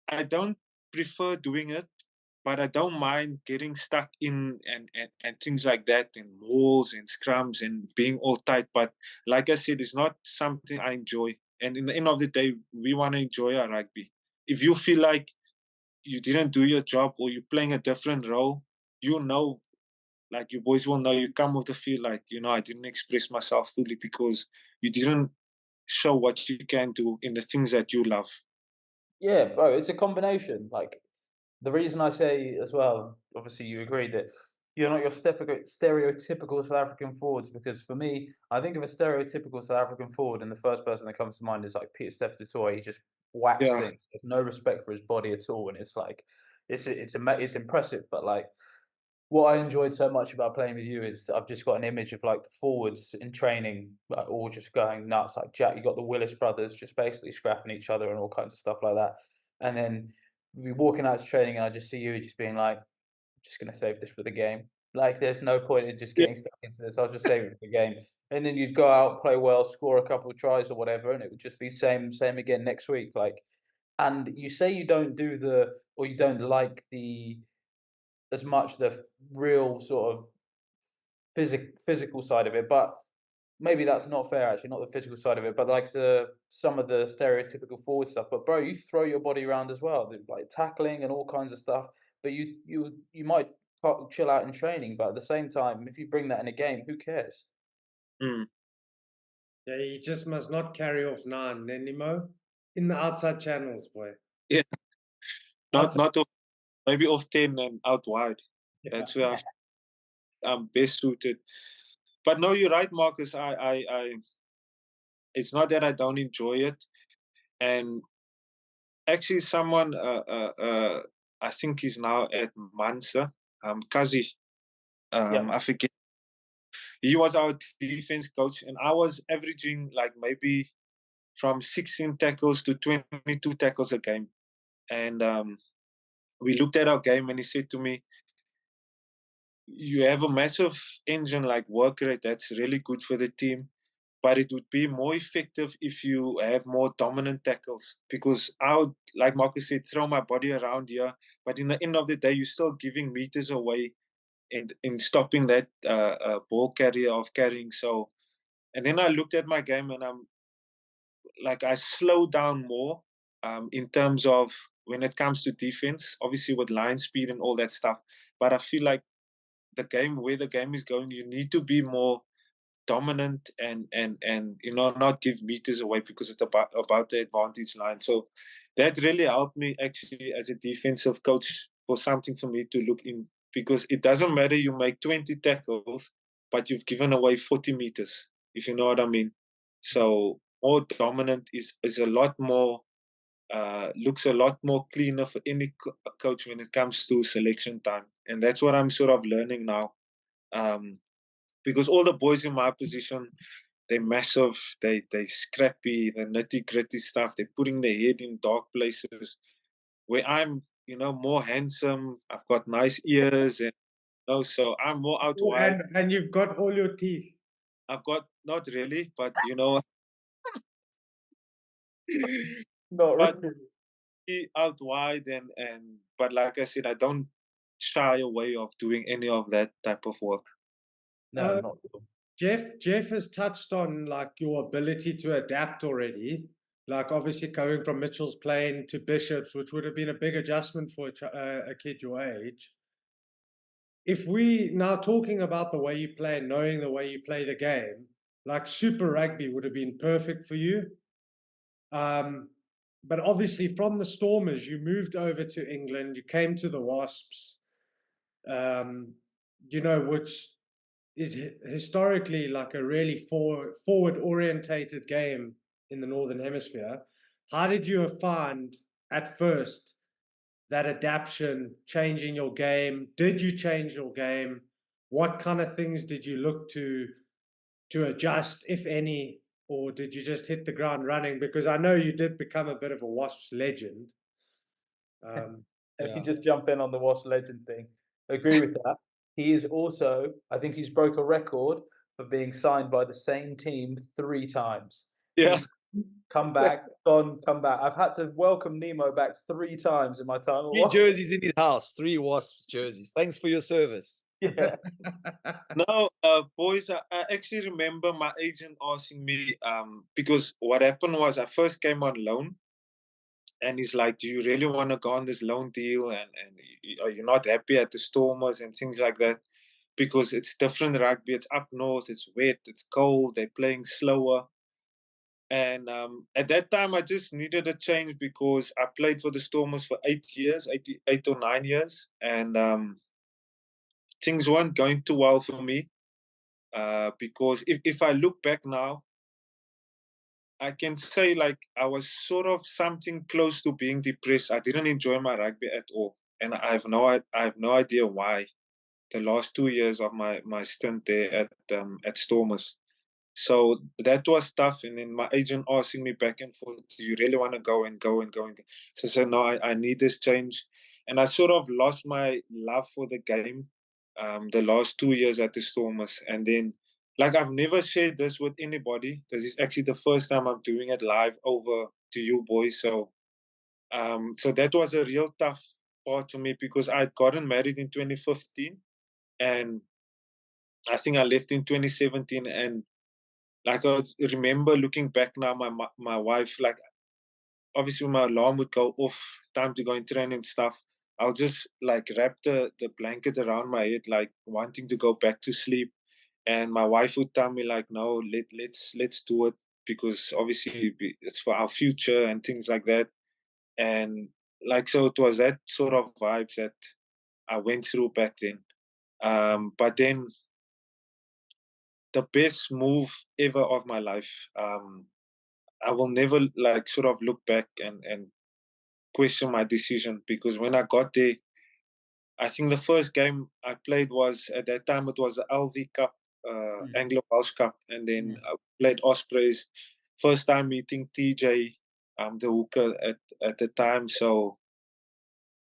Speaker 4: I don't prefer doing it, but I don't mind getting stuck in and things like that, in walls and scrums and being all tight. But like I said, it's not something I enjoy. And in the end of the day, we want to enjoy our rugby. If you feel like you didn't do your job, or you're playing a different role, like your boys will know, you come off the field like, I didn't express myself fully, because you didn't show what you can do in the things that you love.
Speaker 3: Yeah, bro, it's a combination. Like, the reason I say as well, obviously you agree that you're not your stereotypical South African forwards, because for me, I think of a stereotypical South African forward, and the first person that comes to mind is like Peter Steph Dutoit. He just whacks
Speaker 4: Yeah.
Speaker 3: things. There's no respect for his body at all, and it's like it's impressive. But like, what I enjoyed so much about playing with you is I've just got an image of like the forwards in training, like all just going nuts. Like Jack, you got the Willis brothers just basically scrapping each other and all kinds of stuff like that. And then we walking out to training, and I just see you just being like, "I'm just gonna save this for the game." Like, there's no point in just
Speaker 4: Yeah.
Speaker 3: getting stuck into this. I'll just save it for the game. And then you'd go out, play well, score a couple of tries or whatever, and it would just be same again next week. Like, and you say you don't do or you don't like as much the real sort of physical side of it, but maybe that's not fair actually, not the physical side of it, but like some of the stereotypical forward stuff. But bro, you throw your body around as well, like tackling and all kinds of stuff. But you might chill out in training, but at the same time, if you bring that in a game, who cares?
Speaker 4: Mm.
Speaker 2: Yeah, he just must not carry off 9, Nenimo, in the outside channels, boy.
Speaker 4: Yeah.
Speaker 2: Outside,
Speaker 4: Not off, maybe off 10 and out wide.
Speaker 2: yeah.
Speaker 4: That's where I'm best suited. But no, you're right, Marcus. It's not that I don't enjoy it. And actually, someone, I think he's now at Mansa, Kazi.
Speaker 3: Yeah.
Speaker 4: I forget. He was our defense coach, and I was averaging like maybe from 16 tackles to 22 tackles a game. And we looked at our game, and he said to me, you have a massive engine like work rate that's really good for the team, but it would be more effective if you have more dominant tackles, because I would, like Marcus said, throw my body around here, but in the end of the day, you're still giving meters away and in stopping that ball carrier of carrying. So, and then I looked at my game, and I'm like, I slow down more in terms of when it comes to defense, obviously with line speed and all that stuff. But I feel like where the game is going, you need to be more dominant and not give meters away because it's about the advantage line. So that really helped me actually as a defensive coach for something for me to look in, because it doesn't matter you make 20 tackles, but you've given away 40 meters, if you know what I mean. So more dominant is a lot more, looks a lot more cleaner for any coach when it comes to selection time. And that's what I'm sort of learning now. Because all the boys in my position, they're massive, they scrappy, the nitty gritty stuff, they're putting their head in dark places. Where I'm, more handsome, I've got nice ears, and so I'm more out
Speaker 2: Oh,
Speaker 4: wide.
Speaker 2: and you've got all your teeth.
Speaker 4: I've got, not really, but
Speaker 3: Not
Speaker 4: but
Speaker 3: really.
Speaker 4: out wide, but like I said, I don't shy away of doing any of that type of work.
Speaker 3: No,
Speaker 2: Uh,
Speaker 3: not at all.
Speaker 2: Jeff has touched on like your ability to adapt already. Like obviously going from Mitchell's Plain to Bishops, which would have been a big adjustment for a kid your age. If we now talking about the way you play and knowing the way you play the game, like Super Rugby would have been perfect for you. But obviously from the Stormers, you moved over to England, you came to the Wasps, which is historically like a really forward orientated game in the Northern Hemisphere. How did you find at first that adaptation, changing your game? Did you change your game? What kind of things did you look to adjust, if any, or did you just hit the ground running? Because I know you did become a bit of a Wasps legend.
Speaker 3: Let me just jump in on the Wasp legend thing. I agree with that. He is also, I think he's broke a record for being signed by the same team 3 times.
Speaker 4: Yeah.
Speaker 3: Come back, gone, come back. I've had to welcome Nemo back 3 times in my time.
Speaker 1: 3 jerseys in his house, 3 Wasps jerseys. Thanks for your service.
Speaker 3: Yeah.
Speaker 4: No, boys, I actually remember my agent asking me, because what happened was I first came on loan, and he's like, do you really want to go on this loan deal? And are you not happy at the Stormers and things like that? Because it's different rugby. It's up north. It's wet. It's cold. They're playing slower. And at that time, I just needed a change because I played for the Stormers for 8 years, 8 or 9 years. And things weren't going too well for me. Because if I look back now, I can say like I was sort of something close to being depressed. I didn't enjoy my rugby at all, and I have no idea why. The last 2 years of my stint there at Stormers, so that was tough. And then my agent asking me back and forth, "Do you really want to go and go and go and go?" So I said, "No, I need this change," and I sort of lost my love for the game the last 2 years at the Stormers, and then. Like I've never shared this with anybody. This is actually the first time I'm doing it live over to you boys. So so that was a real tough part for me because I'd gotten married in 2015 and I think I left in 2017. And like I remember looking back now, my wife, like obviously my alarm would go off, time to go and train and stuff. I'll just like wrap the blanket around my head, like wanting to go back to sleep. And my wife would tell me like, no, let's do it because obviously it's for our future and things like that. And like, so it was that sort of vibes that I went through back then. But then the best move ever of my life, I will never like sort of look back and question my decision because when I got there, I think the first game I played was at that time it was the LV Cup, Anglo Welsh Cup, and then I played Ospreys. First time meeting TJ, the hooker at the time. So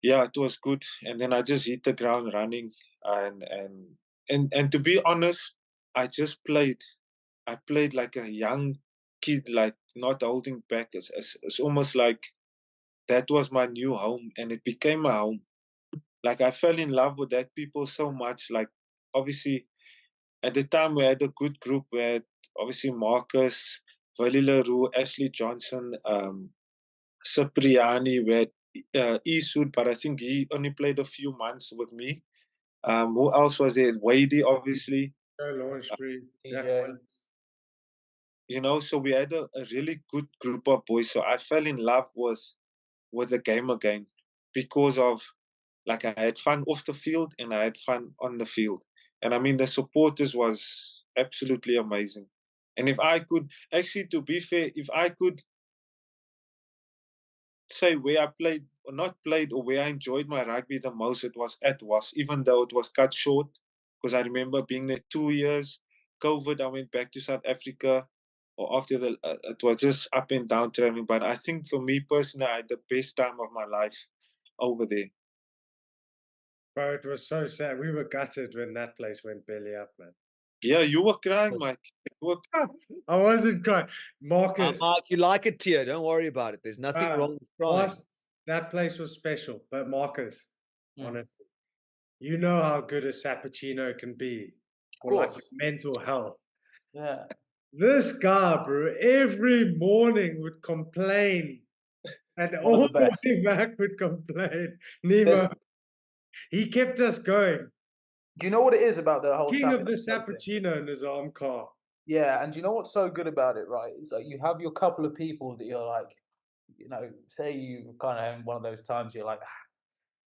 Speaker 4: yeah, it was good. And then I just hit the ground running, and to be honest, I just played. I played like a young kid, like not holding back. It's almost like that was my new home, and it became my home. Like I fell in love with that people so much. Like obviously at the time we had a good group. We had obviously Marcus, Vali Leroux, Ashley Johnson, Cipriani. We had Isud, but I think he only played a few months with me. Who else was there? Wadey, obviously.
Speaker 2: Joe Launchbury, Jack
Speaker 3: TJ.
Speaker 2: Willis.
Speaker 4: You know, so we had a really good group of boys. So I fell in love with the game again because of, like, I had fun off the field and I had fun on the field. And I mean, the supporters was absolutely amazing. And if I could, actually, to be fair, if I could say where I played or not played or where I enjoyed my rugby the most, it was at Wasps, even though it was cut short. Because I remember being there 2 years. COVID, I went back to South Africa. Or after it was just up and down traveling. But I think for me personally, I had the best time of my life over there.
Speaker 2: Bro, it was so sad. We were gutted when that place went belly up, man.
Speaker 4: Yeah, you were crying, Mike. You were
Speaker 2: I wasn't crying. Marcus.
Speaker 1: Mark, you like a tear. Don't worry about it. There's nothing wrong with crying.
Speaker 2: That place was special. But Marcus,
Speaker 3: Mm.
Speaker 2: honestly, you know how good a Sappuccino can be for like
Speaker 3: course.
Speaker 2: mental health.
Speaker 3: Yeah.
Speaker 2: This guy, bro, every morning would complain. And
Speaker 3: One of
Speaker 2: all
Speaker 3: the
Speaker 2: the
Speaker 3: best.
Speaker 2: way back would complain. Nemo, he kept us going.
Speaker 3: Do you know what it is about the whole
Speaker 2: King of the
Speaker 3: Sappuccino thing?
Speaker 2: Sappuccino, Nizaam Carr.
Speaker 3: Yeah, and do you know what's so good about it, right? It's like you have your couple of people that you're like, you know, say you kind of in one of those times you're like,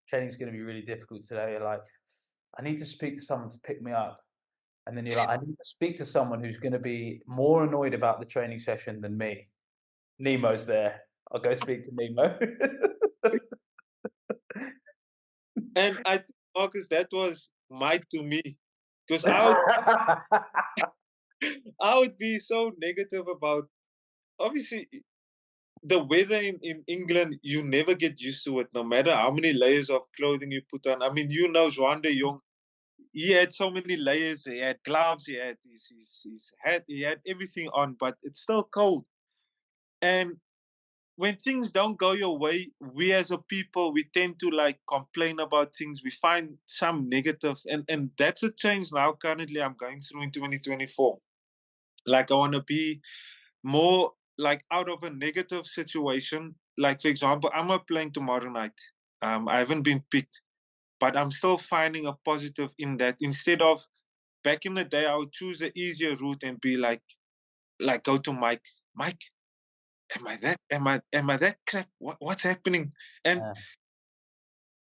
Speaker 3: training's going to be really difficult today. You're like, I need to speak to someone to pick me up. And then you're like, I need to speak to someone who's going to be more annoyed about the training session than me. Nemo's there. I'll go speak to Nemo.
Speaker 4: And I think, Marcus, that was Mike to me. Because I would be so negative about, obviously, the weather in England, you never get used to it, no matter how many layers of clothing you put on. I mean, you know, Juan de Jong, he had so many layers. He had gloves, he had his hat, he had everything on, but it's still cold. And when things don't go your way, we as a people, we tend to like complain about things. We find some negative, and that's a change now. Currently, I'm going through in 2024. Like, I want to be more like out of a negative situation. Like, for example, I'm not playing tomorrow night. I haven't been picked, but I'm still finding a positive in that. Instead of back in the day, I would choose the easier route and be like go to Mike. Mike, am I that? Am I that crap? What's happening? And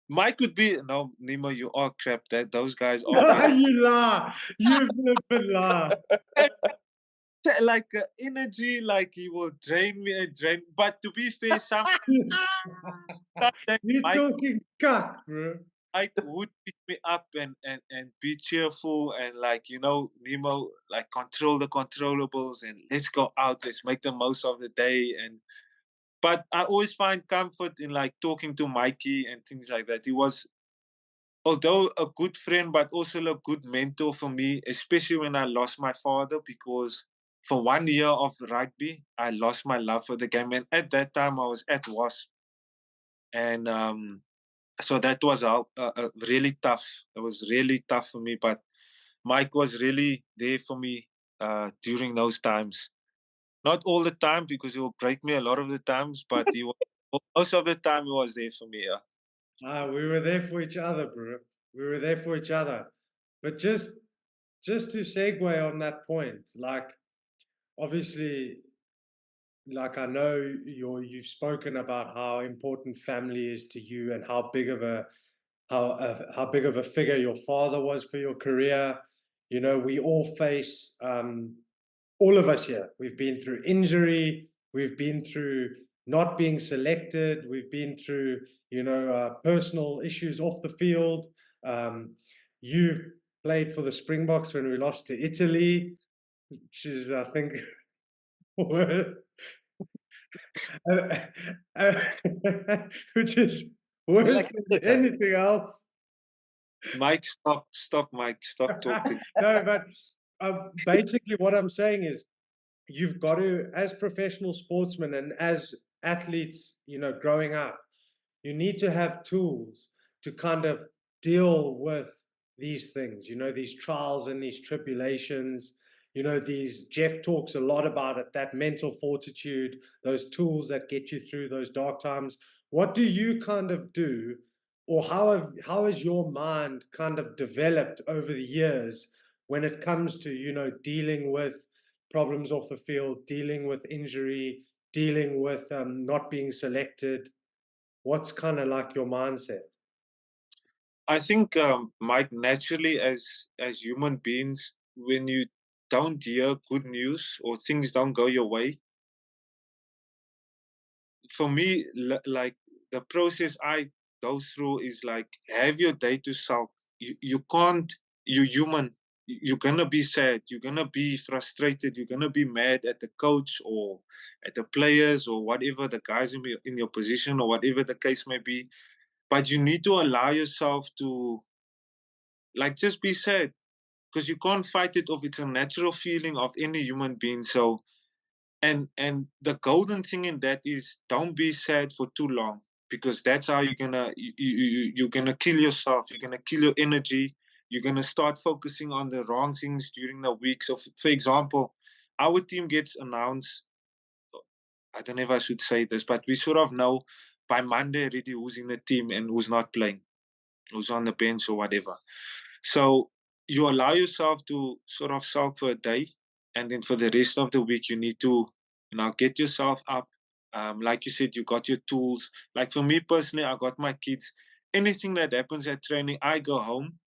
Speaker 4: Mike would be, no, Nemo, you are crap. That those guys are
Speaker 2: You lie. You flippin' lie.
Speaker 4: like energy, like he will drain me and drain. But to be fair, some that
Speaker 2: You're
Speaker 4: Mike
Speaker 2: talking cut, bro.
Speaker 4: would pick me up and be cheerful and, like, you know, Nemo, like, control the controllables and let's go out, let's make the most of the day. And but I always find comfort in like talking to Mikey and things like that. He was, although a good friend, but also a good mentor for me, especially when I lost my father, because for 1 year of rugby, I lost my love for the game. And at that time, I was at Wasps. And so that was really tough. It was really tough for me. But Mike was really there for me during those times. Not all the time, because he will break me a lot of the times, but he was, most of the time he was there for me. Yeah.
Speaker 2: We were there for each other, bro. We were there for each other. But just to segue on that point, like, obviously, like, I know you've spoken about how important family is to you and how big of a figure your father was for your career. You know, we all face, all of us here, we've been through injury, we've been through not being selected, we've been through, you know, personal issues off the field. You played for the Springboks when we lost to Italy, which is, I think, which is worse than anything else.
Speaker 4: Mike, stop, Mike, stop talking.
Speaker 2: No, but basically what I'm saying is, you've got to, as professional sportsmen and as athletes, you know, growing up, you need to have tools to kind of deal with these things, you know, these trials and these tribulations. You know, Jeff talks a lot about it, that mental fortitude, those tools that get you through those dark times. What do you kind of do, or how has your mind kind of developed over the years when it comes to, you know, dealing with problems off the field, dealing with injury, dealing with not being selected? What's kind of like your mindset?
Speaker 4: I think, Mike, naturally as human beings, when you don't hear good news or things don't go your way, for me, like the process I go through is like have your day to sulk. You can't. You're human. You're gonna be sad. You're gonna be frustrated. You're gonna be mad at the coach or at the players or whatever the guys in your position or whatever the case may be. But you need to allow yourself to like just be sad because you can't fight it off. It's a natural feeling of any human being. So and the golden thing in that is don't be sad for too long because that's how you're gonna kill yourself. You're gonna kill your energy. You're gonna start focusing on the wrong things during the week. So for example, our team gets announced. I don't know if I should say this, but we sort of know by Monday already who's in the team and who's not playing, who's on the bench or whatever. So you allow yourself to sort of sulk for a day, and then for the rest of the week, you need to, get yourself up. Like you said, you got your tools. Like for me personally, I got my kids. Anything that happens at training, I go home.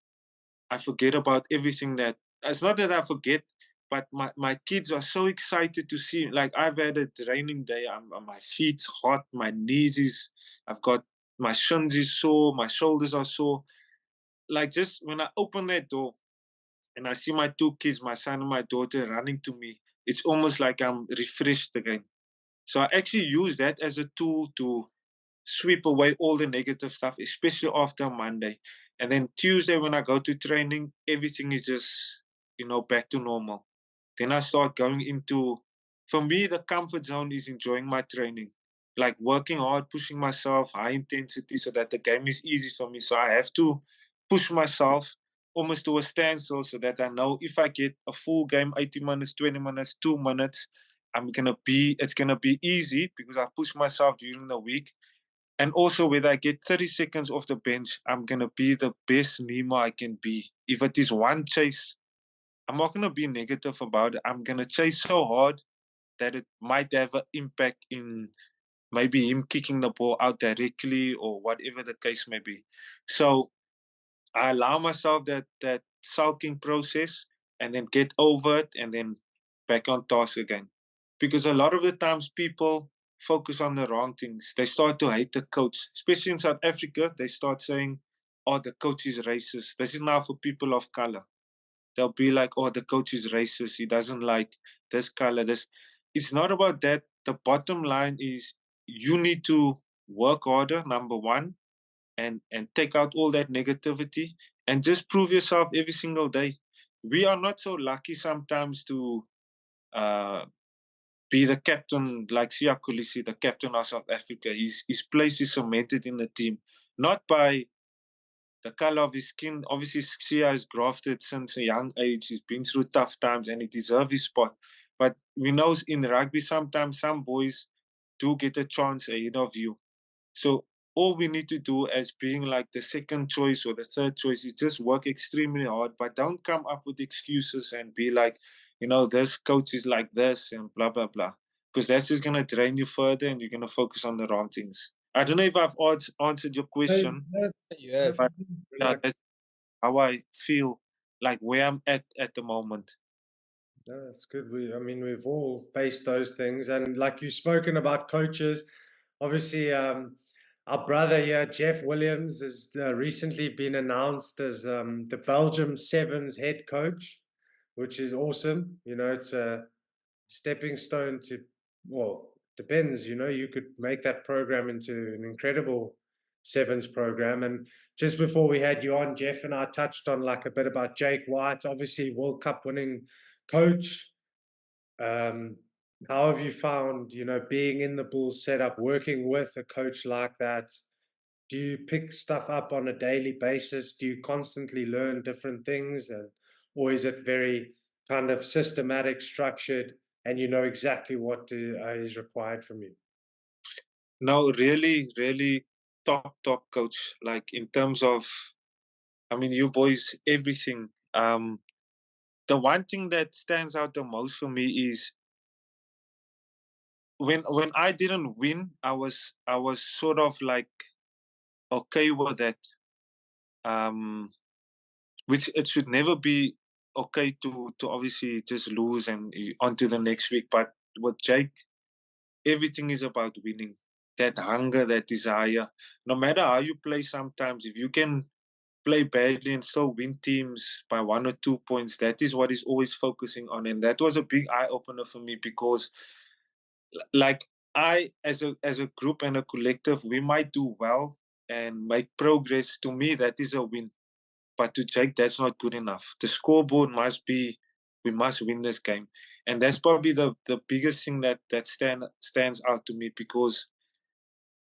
Speaker 4: I forget about everything that. It's not that I forget, but my kids are so excited to see. Like I've had a training day. My feet's hot. My knees is. I've got my shins is sore. My shoulders are sore. Like just when I open that door and I see my two kids, my son and my daughter, running to me, it's almost like I'm refreshed again. So I actually use that as a tool to sweep away all the negative stuff, especially after Monday. And then Tuesday, when I go to training, everything is just, back to normal. Then I start going into, for me, the comfort zone is enjoying my training, like working hard, pushing myself, high intensity, so that the game is easy for me. So I have to push myself almost to a standstill so that I know if I get a full game, 80 minutes, 20 minutes, 2 minutes, it's gonna be easy because I push myself during the week. And also, whether I get 30 seconds off the bench, I'm going to be the best Nemo I can be. If it is one chase, I'm not going to be negative about it. I'm going to chase so hard that it might have an impact in maybe him kicking the ball out directly or whatever the case may be. So I allow myself that sulking process and then get over it and then back on task again. Because a lot of the times people focus on the wrong things. They start to hate the coach, especially in South Africa. They start saying, "Oh, the coach is racist." This is now for people of color. They'll be like, "Oh, the coach is racist. He doesn't like this color." This. It's not about that. The bottom line is you need to work harder. Number one, and take out all that negativity and just prove yourself every single day. We are not so lucky sometimes to uh, be the captain, like Siya Kolisi, the captain of South Africa. His place is cemented in the team, not by the color of his skin. Obviously, Siya is grafted since a young age. He's been through tough times and he deserves his spot. But we know in rugby, sometimes some boys do get a chance ahead of you. So all we need to do as being like the second choice or the third choice is just work extremely hard, but don't come up with excuses and be like, this coach is like this and blah, blah, blah. Because that's just going to drain you further and you're going to focus on the wrong things. I don't know if I've answered your question,
Speaker 1: You have.
Speaker 4: but yeah, that's how I feel like where I'm at the moment.
Speaker 2: No, that's good. I mean, we've all faced those things, and like you've spoken about coaches, obviously, our brother here, Jeff Williams, has recently been announced as the Belgium Sevens head coach, which is awesome. You know, it's a stepping stone to, well, depends. You know, you could make that program into an incredible sevens program. And just before we had you on, Jeff and I touched on like a bit about Jake White, obviously World Cup winning coach. How have you found, being in the Bulls setup, working with a coach like that? Do you pick stuff up on a daily basis? Do you constantly learn different things? Or is it very kind of systematic, structured, and you know exactly what is required from you?
Speaker 4: No, really, really top coach. Like in terms of, I mean, you boys, everything. the one thing that stands out the most for me is when I didn't win, I was sort of like okay with that. Which it should never be okay to obviously just lose and on to the next week. But with Jake, everything is about winning. That hunger, that desire. No matter how you play, sometimes if you can play badly and still win teams by 1 or 2 points, that is what he's always focusing on. And that was a big eye opener for me because, like, I as a group and a collective, we might do well and make progress. To me, that is a win. But to Jake, that's not good enough. The scoreboard must be, we must win this game. And that's probably the biggest thing that stands out to me, because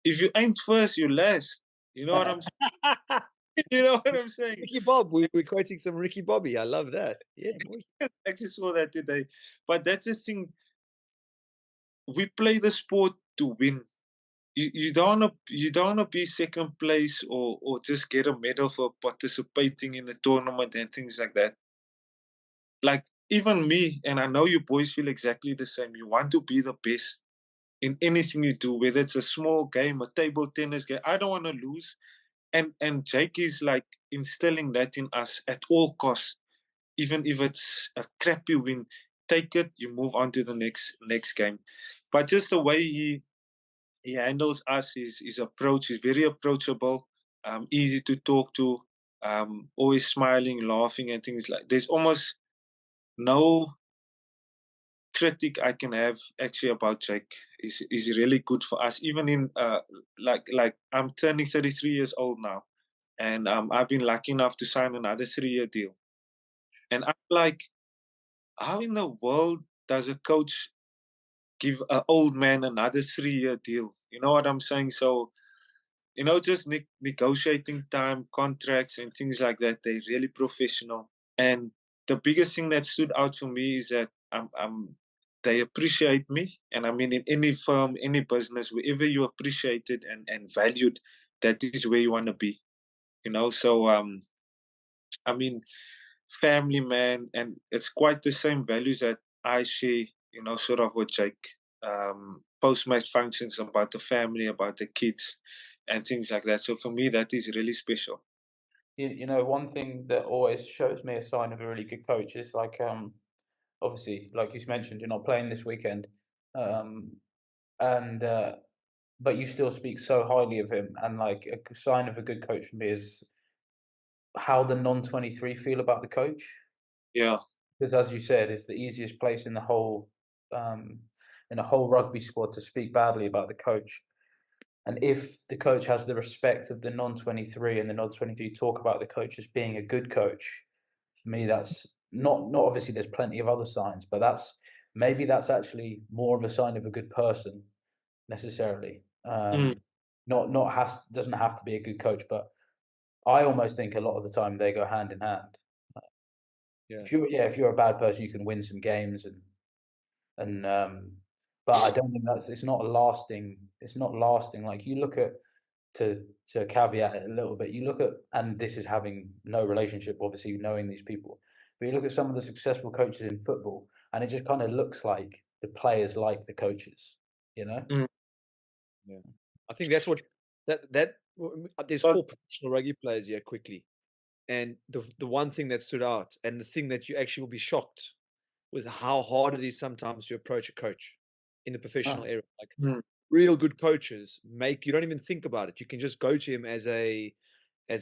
Speaker 4: if you ain't first, you're last. You know what I'm saying? You know what I'm saying?
Speaker 1: Ricky Bob, we're quoting some Ricky Bobby. I love that. Yeah, boy.
Speaker 4: I actually saw that today. But that's the thing. We play the sport to win. You don't wanna be second place or just get a medal for participating in the tournament and things like that. Like, even me, and I know you boys feel exactly the same. You want to be the best in anything you do, whether it's a small game, a table tennis game. I don't want to lose. And Jake is like instilling that in us at all costs. Even if it's a crappy win, take it, you move on to the next game. But just the way he handles us, his approach is very approachable, easy to talk to, always smiling, laughing, and things like. There's almost no critic I can have actually about Jake. Is really good for us. Even in like I'm turning 33 years old now, and I've been lucky enough to sign another 3-year deal. And I'm like, how in the world does a coach give an old man another 3-year deal? You know what I'm saying? So, just negotiating time, contracts, and things like that. They're really professional. And the biggest thing that stood out for me is that they appreciate me. And I mean, in any firm, any business, wherever you're appreciated and valued, that is where you want to be. So I mean, family man, and it's quite the same values that I share, sort of with Jake. Post-match functions about the family, about the kids, and things like that. So for me, that is really special.
Speaker 3: One thing that always shows me a sign of a really good coach is like, obviously, like you mentioned, you're not playing this weekend, and but you still speak so highly of him. And like a sign of a good coach for me is how the non-23 feel about the coach.
Speaker 4: Yeah.
Speaker 3: Because as you said, it's the easiest place in the whole rugby squad to speak badly about the coach. And if the coach has the respect of the non-23 and the non-23 talk about the coach as being a good coach, for me, that's not obviously there's plenty of other signs, but maybe that's actually more of a sign of a good person necessarily. Doesn't have to be a good coach, but I almost think a lot of the time they go hand in hand.
Speaker 1: Yeah.
Speaker 3: If you're a bad person, you can win some games but I don't think it's not lasting. It's not lasting. Like you look at to caveat it a little bit. You look at, and this is having no relationship, obviously knowing these people, but you look at some of the successful coaches in football, and it just kind of looks like the players like the coaches.
Speaker 1: Yeah, I think that's what there's 4 professional rugby players here quickly, and the one thing that stood out, and the thing that you actually will be shocked with how hard it is sometimes to approach a coach in the professional area. Like real good coaches you don't even think about it. You can just go to him as a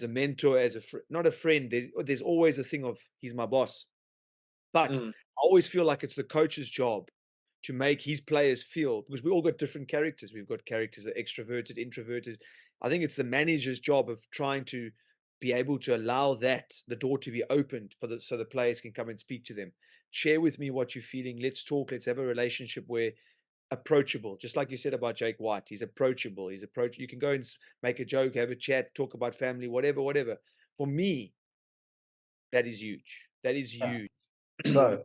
Speaker 1: mentor, as not a friend. There's always a thing of he's my boss, but I always feel like it's the coach's job to make his players feel, because we all got different characters. We've got characters that are extroverted, introverted. I think it's the manager's job of trying to be able to allow the door to be opened so the players can come and speak to them. Share with me what you're feeling. Let's talk. Let's have a relationship where approachable, just like you said about Jake White. He's approachable. You can go and make a joke, have a chat, talk about family, whatever. For me, that is huge. That is huge.
Speaker 3: Bro,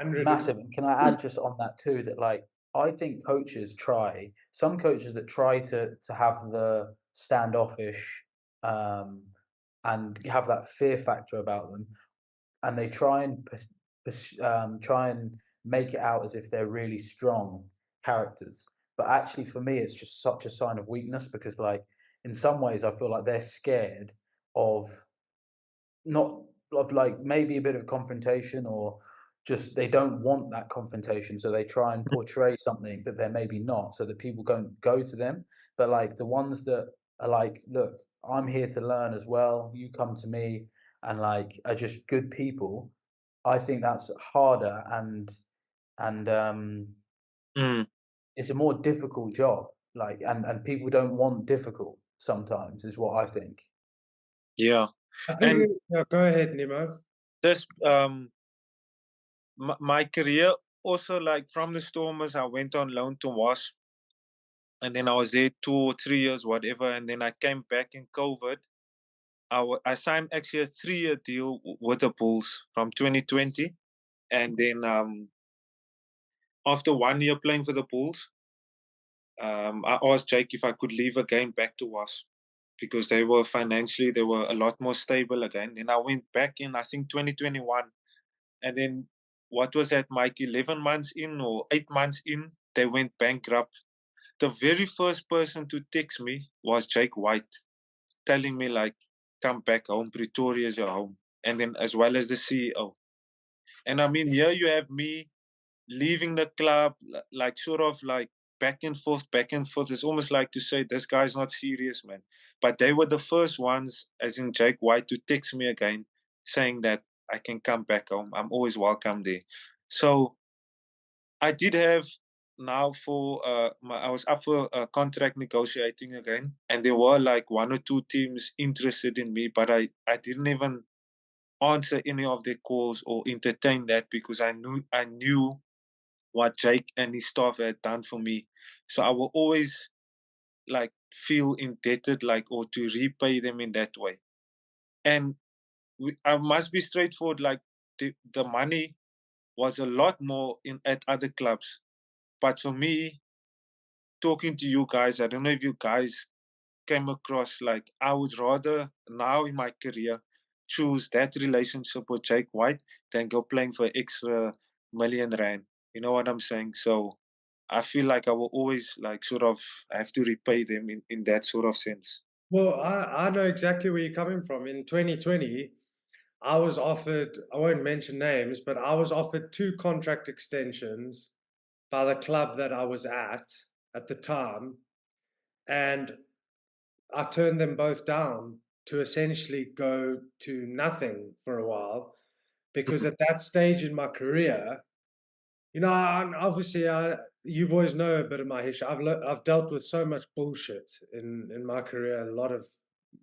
Speaker 3: massive. And can I add just on that too, that like, I think some coaches that try to have the standoffish, and have that fear factor about them, and they try and try and make it out as if they're really strong characters. But actually, for me, it's just such a sign of weakness because, like, in some ways, I feel like they're scared of not of like maybe a bit of confrontation or just they don't want that confrontation, so they try and portray something that they're maybe not, so that people don't go to them. But like the ones that are like, look, I'm here to learn as well. You come to me, and like are just good people. I think that's harder and
Speaker 4: Mm,
Speaker 3: it's a more difficult job. Like and people don't want difficult sometimes, is what I think.
Speaker 4: yeah.
Speaker 2: I think
Speaker 4: And
Speaker 2: go ahead, Nemo.
Speaker 4: this my career also, like from the Stormers, I went on loan to Wasps, and then I was there 2 or 3 years, whatever, and then I came back in COVID. I signed actually a 3-year deal with the Bulls from 2020, and then after 1 year playing for the Bulls, I asked Jake if I could leave again back to Wasps because they were financially they were a lot more stable again. Then I went back in I think 2021, and then what was that, Mike? 11 months in or 8 months in, they went bankrupt. The very first person to text me was Jake White, telling me like, "Come back home. Pretoria is your home," and then as well as the CEO. And I mean, here you have me leaving the club, like sort of like back and forth, back and forth. It's almost like to say, this guy's not serious, man. But they were the first ones, as in Jake White, to text me again, saying that I can come back home. I'm always welcome there. So I did have now for I was up for contract negotiating again, and there were like 1 or 2 teams interested in me, but I didn't even answer any of their calls or entertain that because I knew what Jake and his staff had done for me. So I will always like feel indebted, like, or to repay them in that way. And I must be straightforward, like the money was a lot more in at other clubs. But for me, talking to you guys, I don't know if you guys came across, like, I would rather now in my career choose that relationship with Jake White than go playing for extra £1 million. You know what I'm saying? So I feel like I will always like sort of have to repay them in that sort of sense.
Speaker 2: Well, I know exactly where you're coming from. In 2020, I was offered, I won't mention names, but I was offered 2 contract extensions by the club that I was at the time. And I turned them both down to essentially go to nothing for a while because at that stage in my career, obviously, you boys know a bit of my history. I've dealt with so much bullshit in my career, a lot of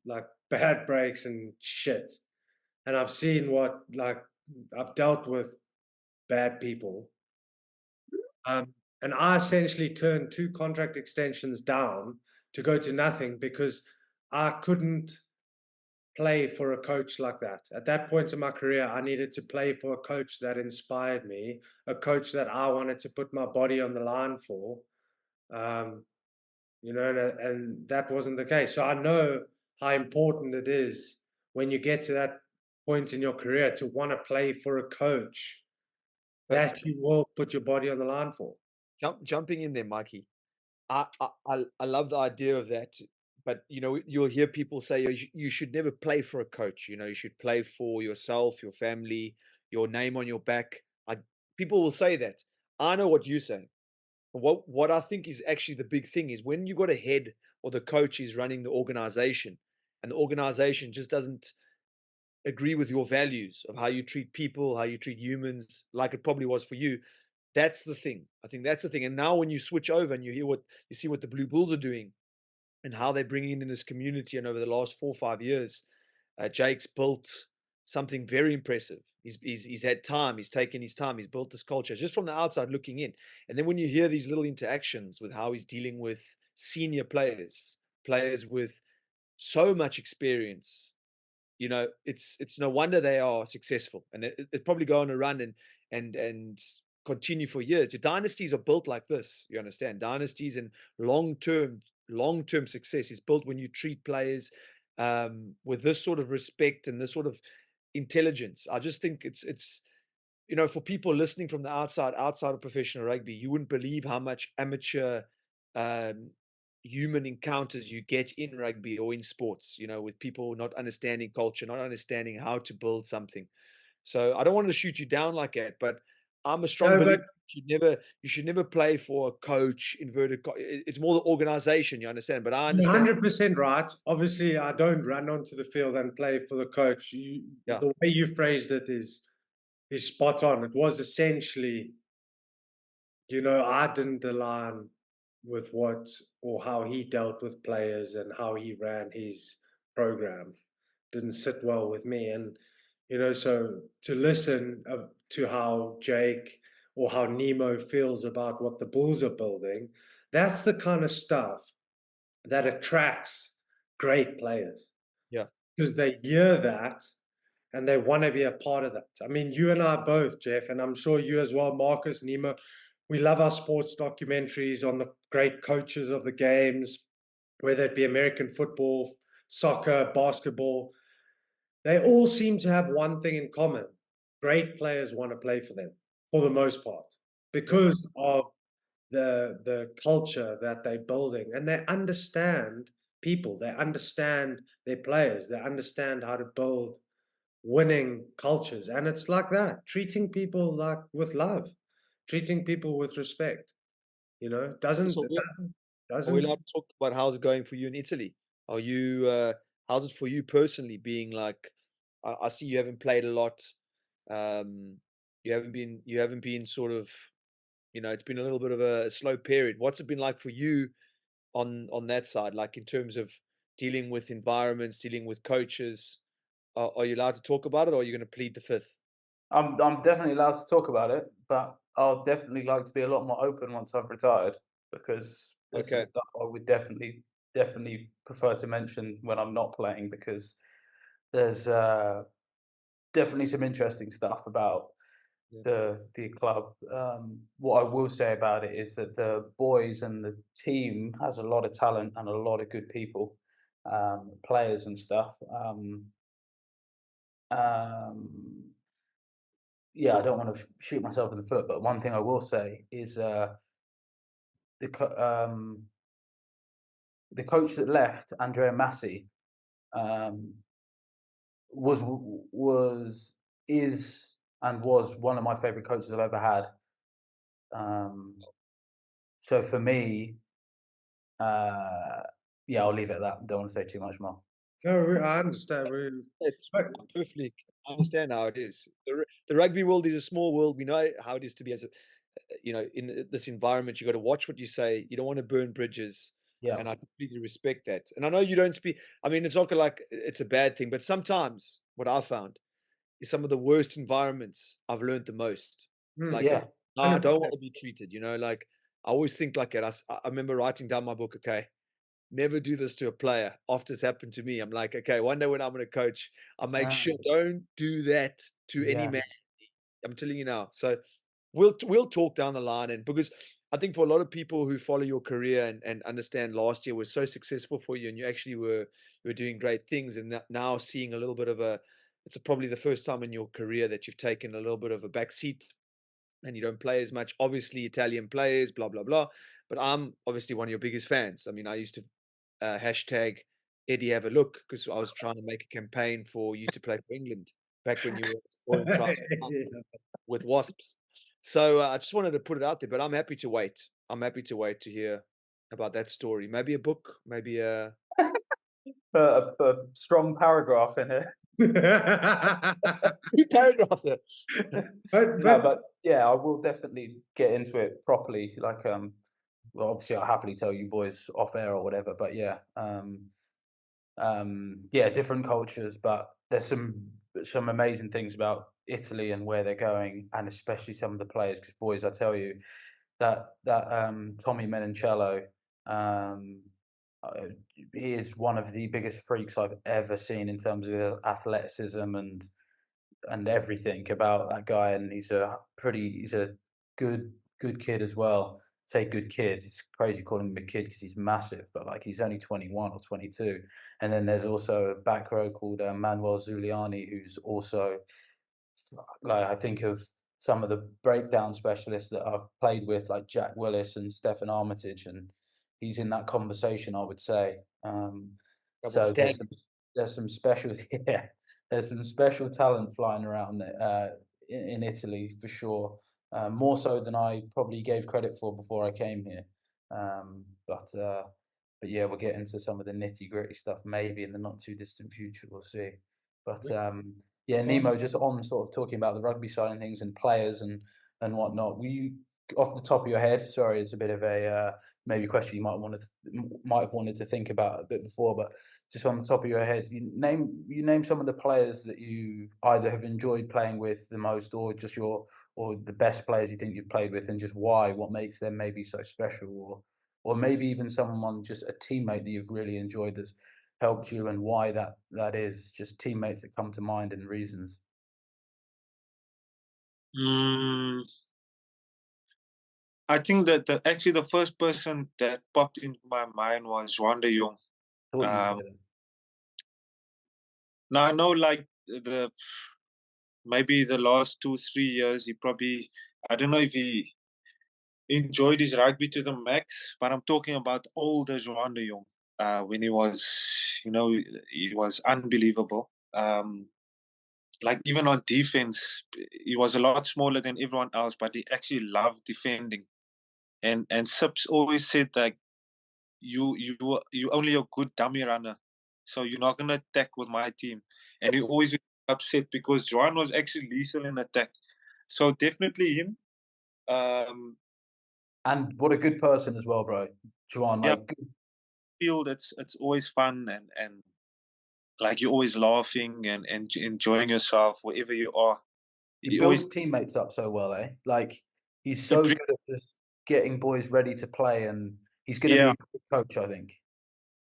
Speaker 2: like bad breaks and shit, and I've seen what like I've dealt with bad people. And I essentially turned 2 contract extensions down to go to nothing because I couldn't play for a coach like that. At that point in my career, I needed to play for a coach that inspired me, a coach that I wanted to put my body on the line for. Um, and that wasn't the case. So I know how important it is when you get to that point in your career to want to play for a coach that you will put your body on the line for.
Speaker 1: Jumping in there, Mikey. I love the idea of that, but you'll hear people say you should never play for a coach. You should play for yourself, your family, your name on your back. People will say that. I know what you say. What I think is actually the big thing is when you got a head or the coach is running the organization, and the organization just doesn't agree with your values of how you treat people, how you treat humans, like it probably was for you. That's the thing. I think that's the thing. And now when you switch over and you see what the Blue Bulls are doing and how they're bringing in this community, and over the last 4 or 5 years, Jake's built something very impressive. He's had time. He's taken his time. He's built this culture just from the outside looking in. And then when you hear these little interactions with how he's dealing with senior players, players with so much experience, it's no wonder they are successful, and it probably go on a run and continue for years. Your dynasties are built like this. You understand? Dynasties and long term success is built when you treat players with this sort of respect and this sort of intelligence. I just think it's for people listening from the outside of professional rugby, you wouldn't believe how much amateur um, human encounters you get in rugby or in sports, with people not understanding culture, not understanding how to build something. So I don't want to shoot you down like that, but I'm a strong
Speaker 2: No, but
Speaker 1: believer you should never play for a coach, it's more the organization, you understand? But I
Speaker 2: you're
Speaker 1: understand.
Speaker 2: 100% right. Obviously, I don't run onto the field and play for the coach.
Speaker 1: Yeah.
Speaker 2: The way you phrased it is spot on. It was essentially, I didn't align with what or how he dealt with players and how he ran his program. Didn't sit well with me. And, so to listen to how Jake or how Nemo feels about what the Bulls are building, that's the kind of stuff that attracts great players
Speaker 1: Yeah.
Speaker 2: because they hear that and they want to be a part of that. I mean, you and I both, Jeff, and I'm sure you as well, Marcus, Nemo, we love our sports documentaries on the great coaches of the games, whether it be American football, soccer, basketball. They all seem to have one thing in common. Great players want to play for them for the most part because of the culture that they're building, and they understand people, they understand their players, they understand how to build winning cultures. And it's like that, treating people like with love, treating people with respect, doesn't
Speaker 1: So are we
Speaker 2: doesn't
Speaker 1: allowed to talk about how's it going for you in Italy? Are you how's it for you personally? Being like, I see you haven't played a lot. Um, you haven't been sort of, it's been a little bit of a slow period. What's it been like for you on that side? Like in terms of dealing with environments, dealing with coaches. Are you allowed to talk about it, or are you going to plead the fifth?
Speaker 3: I'm definitely allowed to talk about it, but I'll definitely like to be a lot more open once I've retired because there's some
Speaker 1: Okay.
Speaker 3: stuff I would definitely prefer to mention when I'm not playing because there's definitely some interesting stuff about
Speaker 1: Yeah.
Speaker 3: the club. What I will say about it is that the boys and the team has a lot of talent and a lot of good people, players and stuff. Um, yeah, I don't want to shoot myself in the foot, but one thing I will say is the co- um, the coach that left, Andrea Massi, um, was is and was one of my favorite coaches I've ever had. Um, so for me, uh, yeah, I'll leave it at that. Don't want to say too much more.
Speaker 2: no, I understand.
Speaker 1: It's
Speaker 2: But
Speaker 1: perfectly. I understand how it is. The rugby world is a small world. We know how it is to be in this environment. You got to watch what you say. You don't want to burn bridges,
Speaker 3: Yeah,
Speaker 1: and I completely respect that. And I know you don't speak. I mean, it's not like it's a bad thing, but sometimes what I found is some of the worst environments I've learned the most. Like
Speaker 3: yeah,
Speaker 1: I don't want to be treated. Like I always think like that. I remember writing down my book. Okay, never do this to a player. After it's happened to me, I'm like, okay, one day when I'm going to coach, I'll make sure don't do that to any
Speaker 3: yeah,
Speaker 1: man. I'm telling you now. So we'll talk down the line, and because I think for a lot of people who follow your career and understand last year was so successful for you, and you actually were doing great things, and now seeing a little bit of it's probably the first time in your career that you've taken a little bit of a back seat and you don't play as much. Obviously, Italian players, blah blah blah. But I'm obviously one of your biggest fans. I mean, I used to hashtag Eddie have a look because I was trying to make a campaign for you to play for England back when you were scoring tries with Wasps. So I just wanted to put it out there, but I'm happy to wait. I'm happy to wait to hear about that story. Maybe a book, maybe a
Speaker 3: a strong paragraph in it.
Speaker 1: few paragraphs there.
Speaker 3: No, but yeah, I will definitely get into it properly. Like, well, obviously, I'll happily tell you boys off air or whatever. But yeah, yeah, different cultures, but there's some amazing things about Italy and where they're going, and especially some of the players. Because boys, I tell you, that Tommy Menincello, um, uh, he is one of the biggest freaks I've ever seen in terms of his athleticism and everything about that guy. And he's a good kid as well. Say good kid. It's crazy calling him a kid because he's massive, but like he's only 21 or 22. And then there's also a back row called Manuel Zuliani, who's also like I think of some of the breakdown specialists that I've played with, like Jack Willis and Stefan Armitage, and he's in that conversation, I would say.
Speaker 1: Couple
Speaker 3: So
Speaker 1: stab.
Speaker 3: there's some special yeah, there's some special talent flying around in Italy for sure. More so than I probably gave credit for before I came here. But yeah, we'll get into some of the nitty gritty stuff maybe in the not too distant future. We'll see. But yeah, Nemo, just on sort of talking about the rugby side and things and players and whatnot. Were you, off the top of your head? Sorry, it's a bit of a maybe question you might have wanted to think about a bit before, but just on the top of your head, you name some of the players that you either have enjoyed playing with the most, or just or the best players you think you've played with, and just why, what makes them maybe so special, or maybe even someone, just a teammate that you've really enjoyed that's helped you, and why that is, just teammates that come to mind and reasons.
Speaker 4: I think that actually the first person that popped into my mind was Juan de Jong.
Speaker 3: Thought you'd say that.
Speaker 4: Now I know, like, maybe the last 2-3 years, he probably, I don't know if he enjoyed his rugby to the max, but I'm talking about older Juan de Jong, when he was, he was unbelievable. Like, even on defense, he was a lot smaller than everyone else, but he actually loved defending. And Sips always said, like, you only a good dummy runner, so you're not gonna attack with my team. And he always was upset because Juan was actually lethal in attack. So definitely him.
Speaker 3: And what a good person as well, bro. Juan,
Speaker 4: Yeah,
Speaker 3: like, good.
Speaker 4: field, it's always fun, and like, you're always laughing and enjoying yourself wherever you are.
Speaker 3: He builds teammates up so well, eh? Like, he's so good at just getting boys ready to play, and he's going to be a good coach, I think.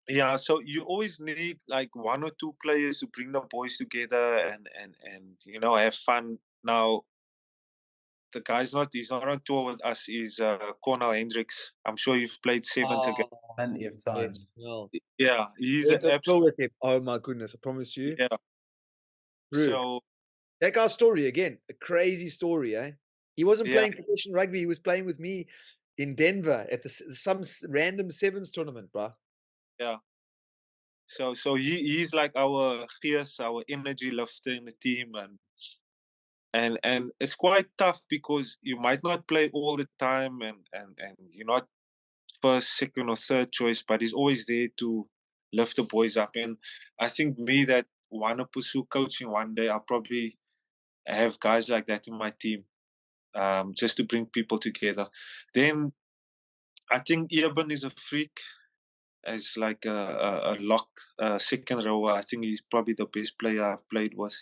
Speaker 4: Yeah, so you always need like 1 or 2 players to bring the boys together and have fun. Now, the guy's he's not on tour with us. He's Cornel Hendricks. I'm sure you've played sevens again.
Speaker 3: Plenty of times.
Speaker 1: No.
Speaker 4: Yeah, he's
Speaker 1: Yeah,
Speaker 4: an
Speaker 1: go
Speaker 4: absolute.
Speaker 1: with him. Oh my goodness, I promise you.
Speaker 4: Yeah.
Speaker 1: True.
Speaker 4: So
Speaker 1: That guy's story again, a crazy story, eh? He wasn't
Speaker 4: Yeah.
Speaker 1: playing professional rugby. He was playing with me in Denver at some random sevens tournament, bro.
Speaker 4: yeah, so he's like our fierce, our energy lifter in the team, and it's quite tough because you might not play all the time, and you're not first, second, or third choice, but he's always there to lift the boys up. And I think me that want to pursue coaching one day, I'll probably have guys like that in my team, just to bring people together. Then I think Eben is a freak, as like a lock, second rower. I think he's probably the best player I've played with.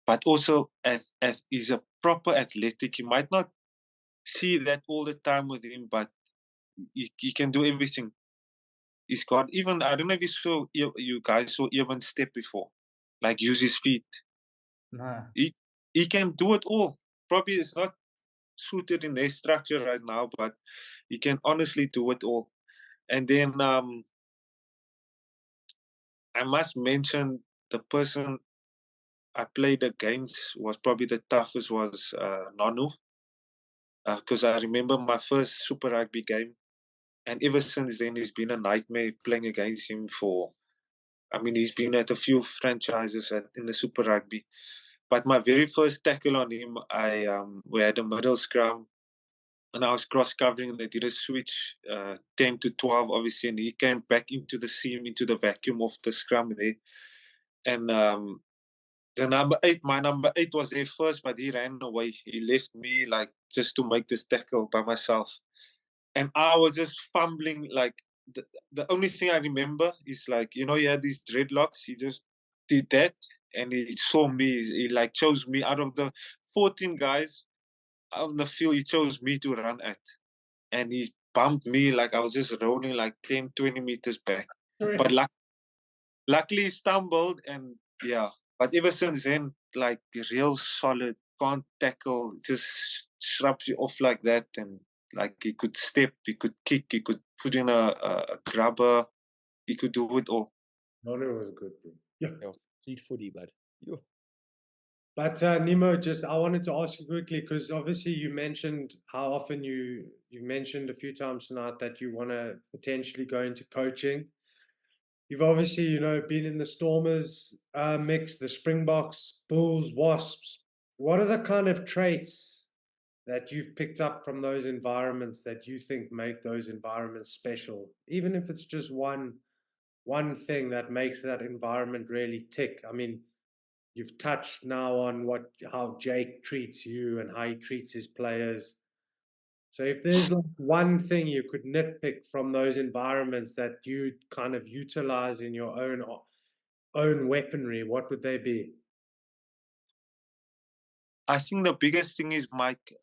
Speaker 4: But also, as he's a proper athletic, you might not see that all the time with him, but he can do everything. He's got, even, I don't know if you guys saw Eben step before, like use his feet.
Speaker 3: Nah.
Speaker 4: He can do it all. Probably it's not suited in their structure right now, but he can honestly do it all. And then I must mention the person I played against was probably the toughest, was Nonu, because I remember my first Super Rugby game, and ever since then it's been a nightmare playing against him. He's been at a few franchises in the Super Rugby, but my very first tackle on him, we had a middle scrum, and I was cross covering, and they did a switch, 10 to 12, obviously, and he came back into the seam, into the vacuum of the scrum there, and my number 8 was there first, but he ran away. He left me, like, just to make this tackle by myself. And I was just fumbling. Like, the only thing I remember is, like, he had these dreadlocks. He just did that, and he saw me. He like chose me out of the 14 guys on the field. He chose me to run at, and he bumped me like I was just rolling like 10, 20 meters back. But luckily he stumbled, and yeah. But ever since then, like, real solid, can't tackle, just shrubs you off like that. And like, he could step, he could kick, he could put in a grabber, he could do it all.
Speaker 2: Nonu was good, bro. Yeah.
Speaker 1: Street footy, bud. Yo.
Speaker 2: But Nemo, just I wanted to ask you quickly because obviously you mentioned how often you mentioned a few times tonight that you want to potentially go into coaching. You've obviously, you know, been in the Stormers mix, the Springboks, Bulls, Wasps. What are the kind of traits that you've picked up from those environments that you think make those environments special, even if it's just one thing that makes that environment really tick? I mean, you've touched now on how Jake treats you and how he treats his players. So if there's like one thing you could nitpick from those environments that you kind of utilize in your own weaponry, what would they be?
Speaker 4: I think the biggest thing is, Mike,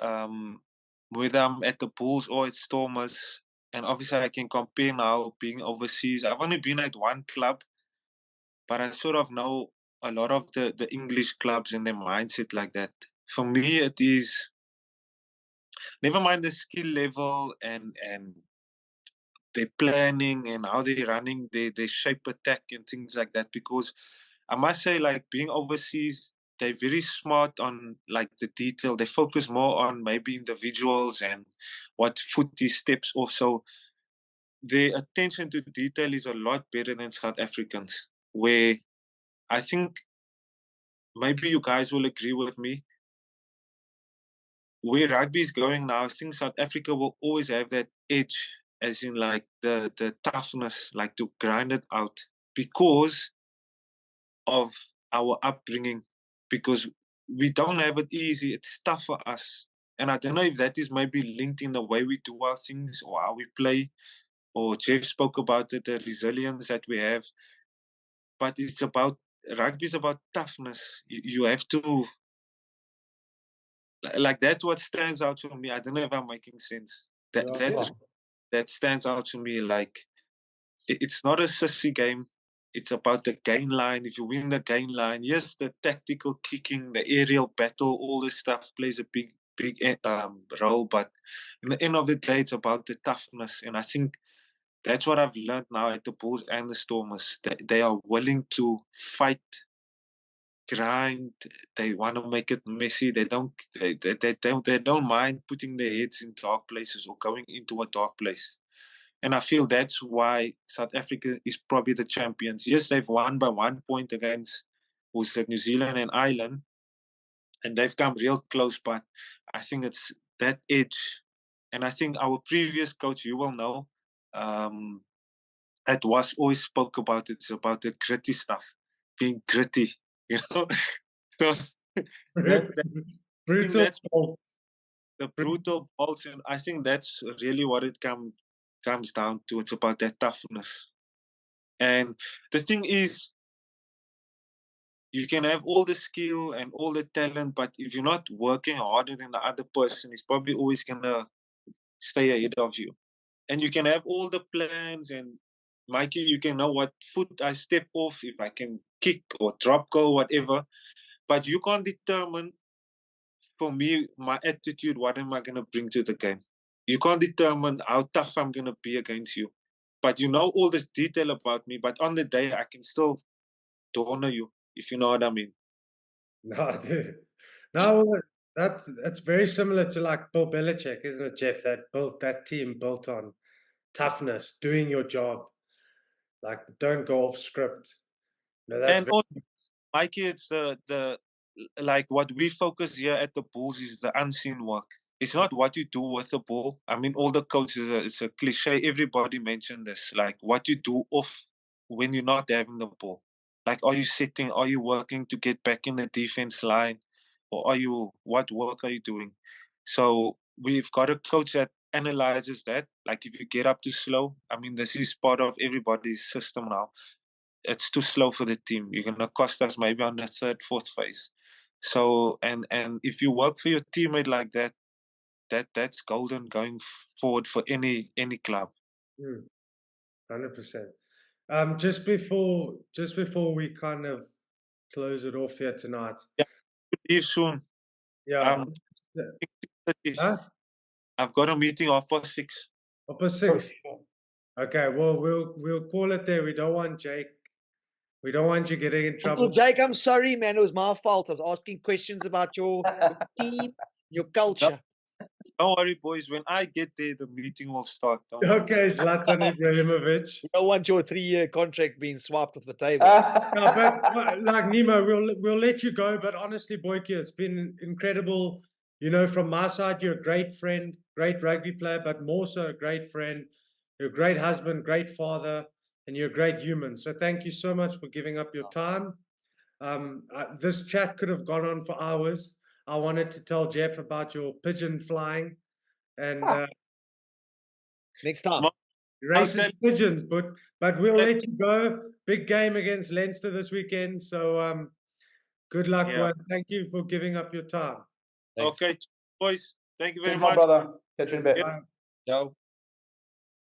Speaker 4: whether I'm at the Bulls or at Stormers, and obviously I can compare now being overseas. I've only been at one club, but I sort of know a lot of the English clubs and their mindset like that. For me, it is never mind the skill level and their planning and how they're running their shape attack and things like that. Because I must say, like being overseas, they're very smart on like the detail. They focus more on maybe individuals and what foot these steps off. So their attention to detail is a lot better than South Africans, where I think maybe you guys will agree with me. Where rugby is going now, I think South Africa will always have that edge, as in like the toughness, like to grind it out because of our upbringing, because we don't have it easy. It's tough for us. And I don't know if that is maybe linked in the way we do our things or how we play, or Jeff spoke about it, the resilience that we have. But it's about rugby is about toughness. You have to like that's what stands out to me. I don't know if I'm making sense.
Speaker 2: Yeah.
Speaker 4: That stands out to me. Like it's not a sissy game. It's about the gain line. If you win the gain line, yes, the tactical kicking, the aerial battle, all this stuff plays a big role. But in the end of the day, it's about the toughness. And I think that's what I've learned now at the Bulls and the Stormers. They are willing to fight, grind. They want to make it messy. They don't mind putting their heads in dark places or going into a dark place. And I feel that's why South Africa is probably the champions. Yes, they've won by 1 point against who's New Zealand and Ireland, and they've come real close. But I think it's that edge. And I think our previous coach, you will know, at Was always spoke about it. It's about the gritty stuff, being gritty, you know. So that I think
Speaker 2: Brutal.
Speaker 4: that's the brutal pulse, and I think that's really what it comes down to. It's about that toughness. And the thing is, you can have all the skill and all the talent, but if you're not working harder than the other person, he's probably always gonna stay ahead of you. And you can have all the plans and Mikey, you can know what foot I step off, if I can kick or drop goal, whatever. But you can't determine, for me, my attitude, what am I gonna bring to the game? You can't determine how tough I'm gonna be against you. But you know all this detail about me, but on the day I can still honor you, if you know what I mean.
Speaker 2: No, dude. No, that's very similar to like Bill Belichick, isn't it, Jeff? That team built on toughness, doing your job. Like, don't go off script. No, that's
Speaker 4: And
Speaker 2: very,
Speaker 4: also, Mikey, it's the like what we focus here at the Bulls is the unseen work. It's not what you do with the ball. I mean, all the coaches, it's a cliche. Everybody mentioned this. Like what you do off when you're not having the ball. Like, are you sitting? Are you working to get back in the defense line? Or what work are you doing? So we've got a coach that analyzes that. Like if you get up too slow, I mean, this is part of everybody's system now. It's too slow for the team. You're gonna cost us maybe on the third, fourth phase. So and if you work for your teammate like that, that's golden going forward for any club.
Speaker 2: 100%. Just before we kind of close it off here tonight.
Speaker 4: Yeah, leave soon.
Speaker 2: Yeah.
Speaker 4: 6:30.
Speaker 2: Huh?
Speaker 4: I've got a meeting 6:30.
Speaker 2: Upper six. Okay, well we'll call it there. We don't want Jake We don't want you getting in
Speaker 1: Uncle
Speaker 2: trouble.
Speaker 1: Jake, I'm sorry, man. It was my fault. I was asking questions about your team, your culture.
Speaker 4: Don't worry, boys. When I get there, the meeting will start. Don't worry.
Speaker 2: Okay, Zlatan Ibrahimovic.
Speaker 1: We don't want your 3-year contract being swiped off the table.
Speaker 2: No, but like Nemo, we'll let you go. But honestly, Boyke, it's been incredible. You know, from my side, you're a great friend, great rugby player, but more so a great friend. You're a great husband, great father, and you're a great human. So thank you so much for giving up your time. This chat could have gone on for hours. I wanted to tell Jeff about your pigeon flying and
Speaker 1: Next time.
Speaker 2: racist pigeons, but we'll let you go. Big game against Leinster this weekend. So good luck, one. Thank you for giving up your time.
Speaker 1: Thanks.
Speaker 4: Okay, boys. Thank you very
Speaker 3: Cheers, my
Speaker 4: much.
Speaker 3: brother. Catch you in a bit.
Speaker 2: Bye.
Speaker 1: Ciao.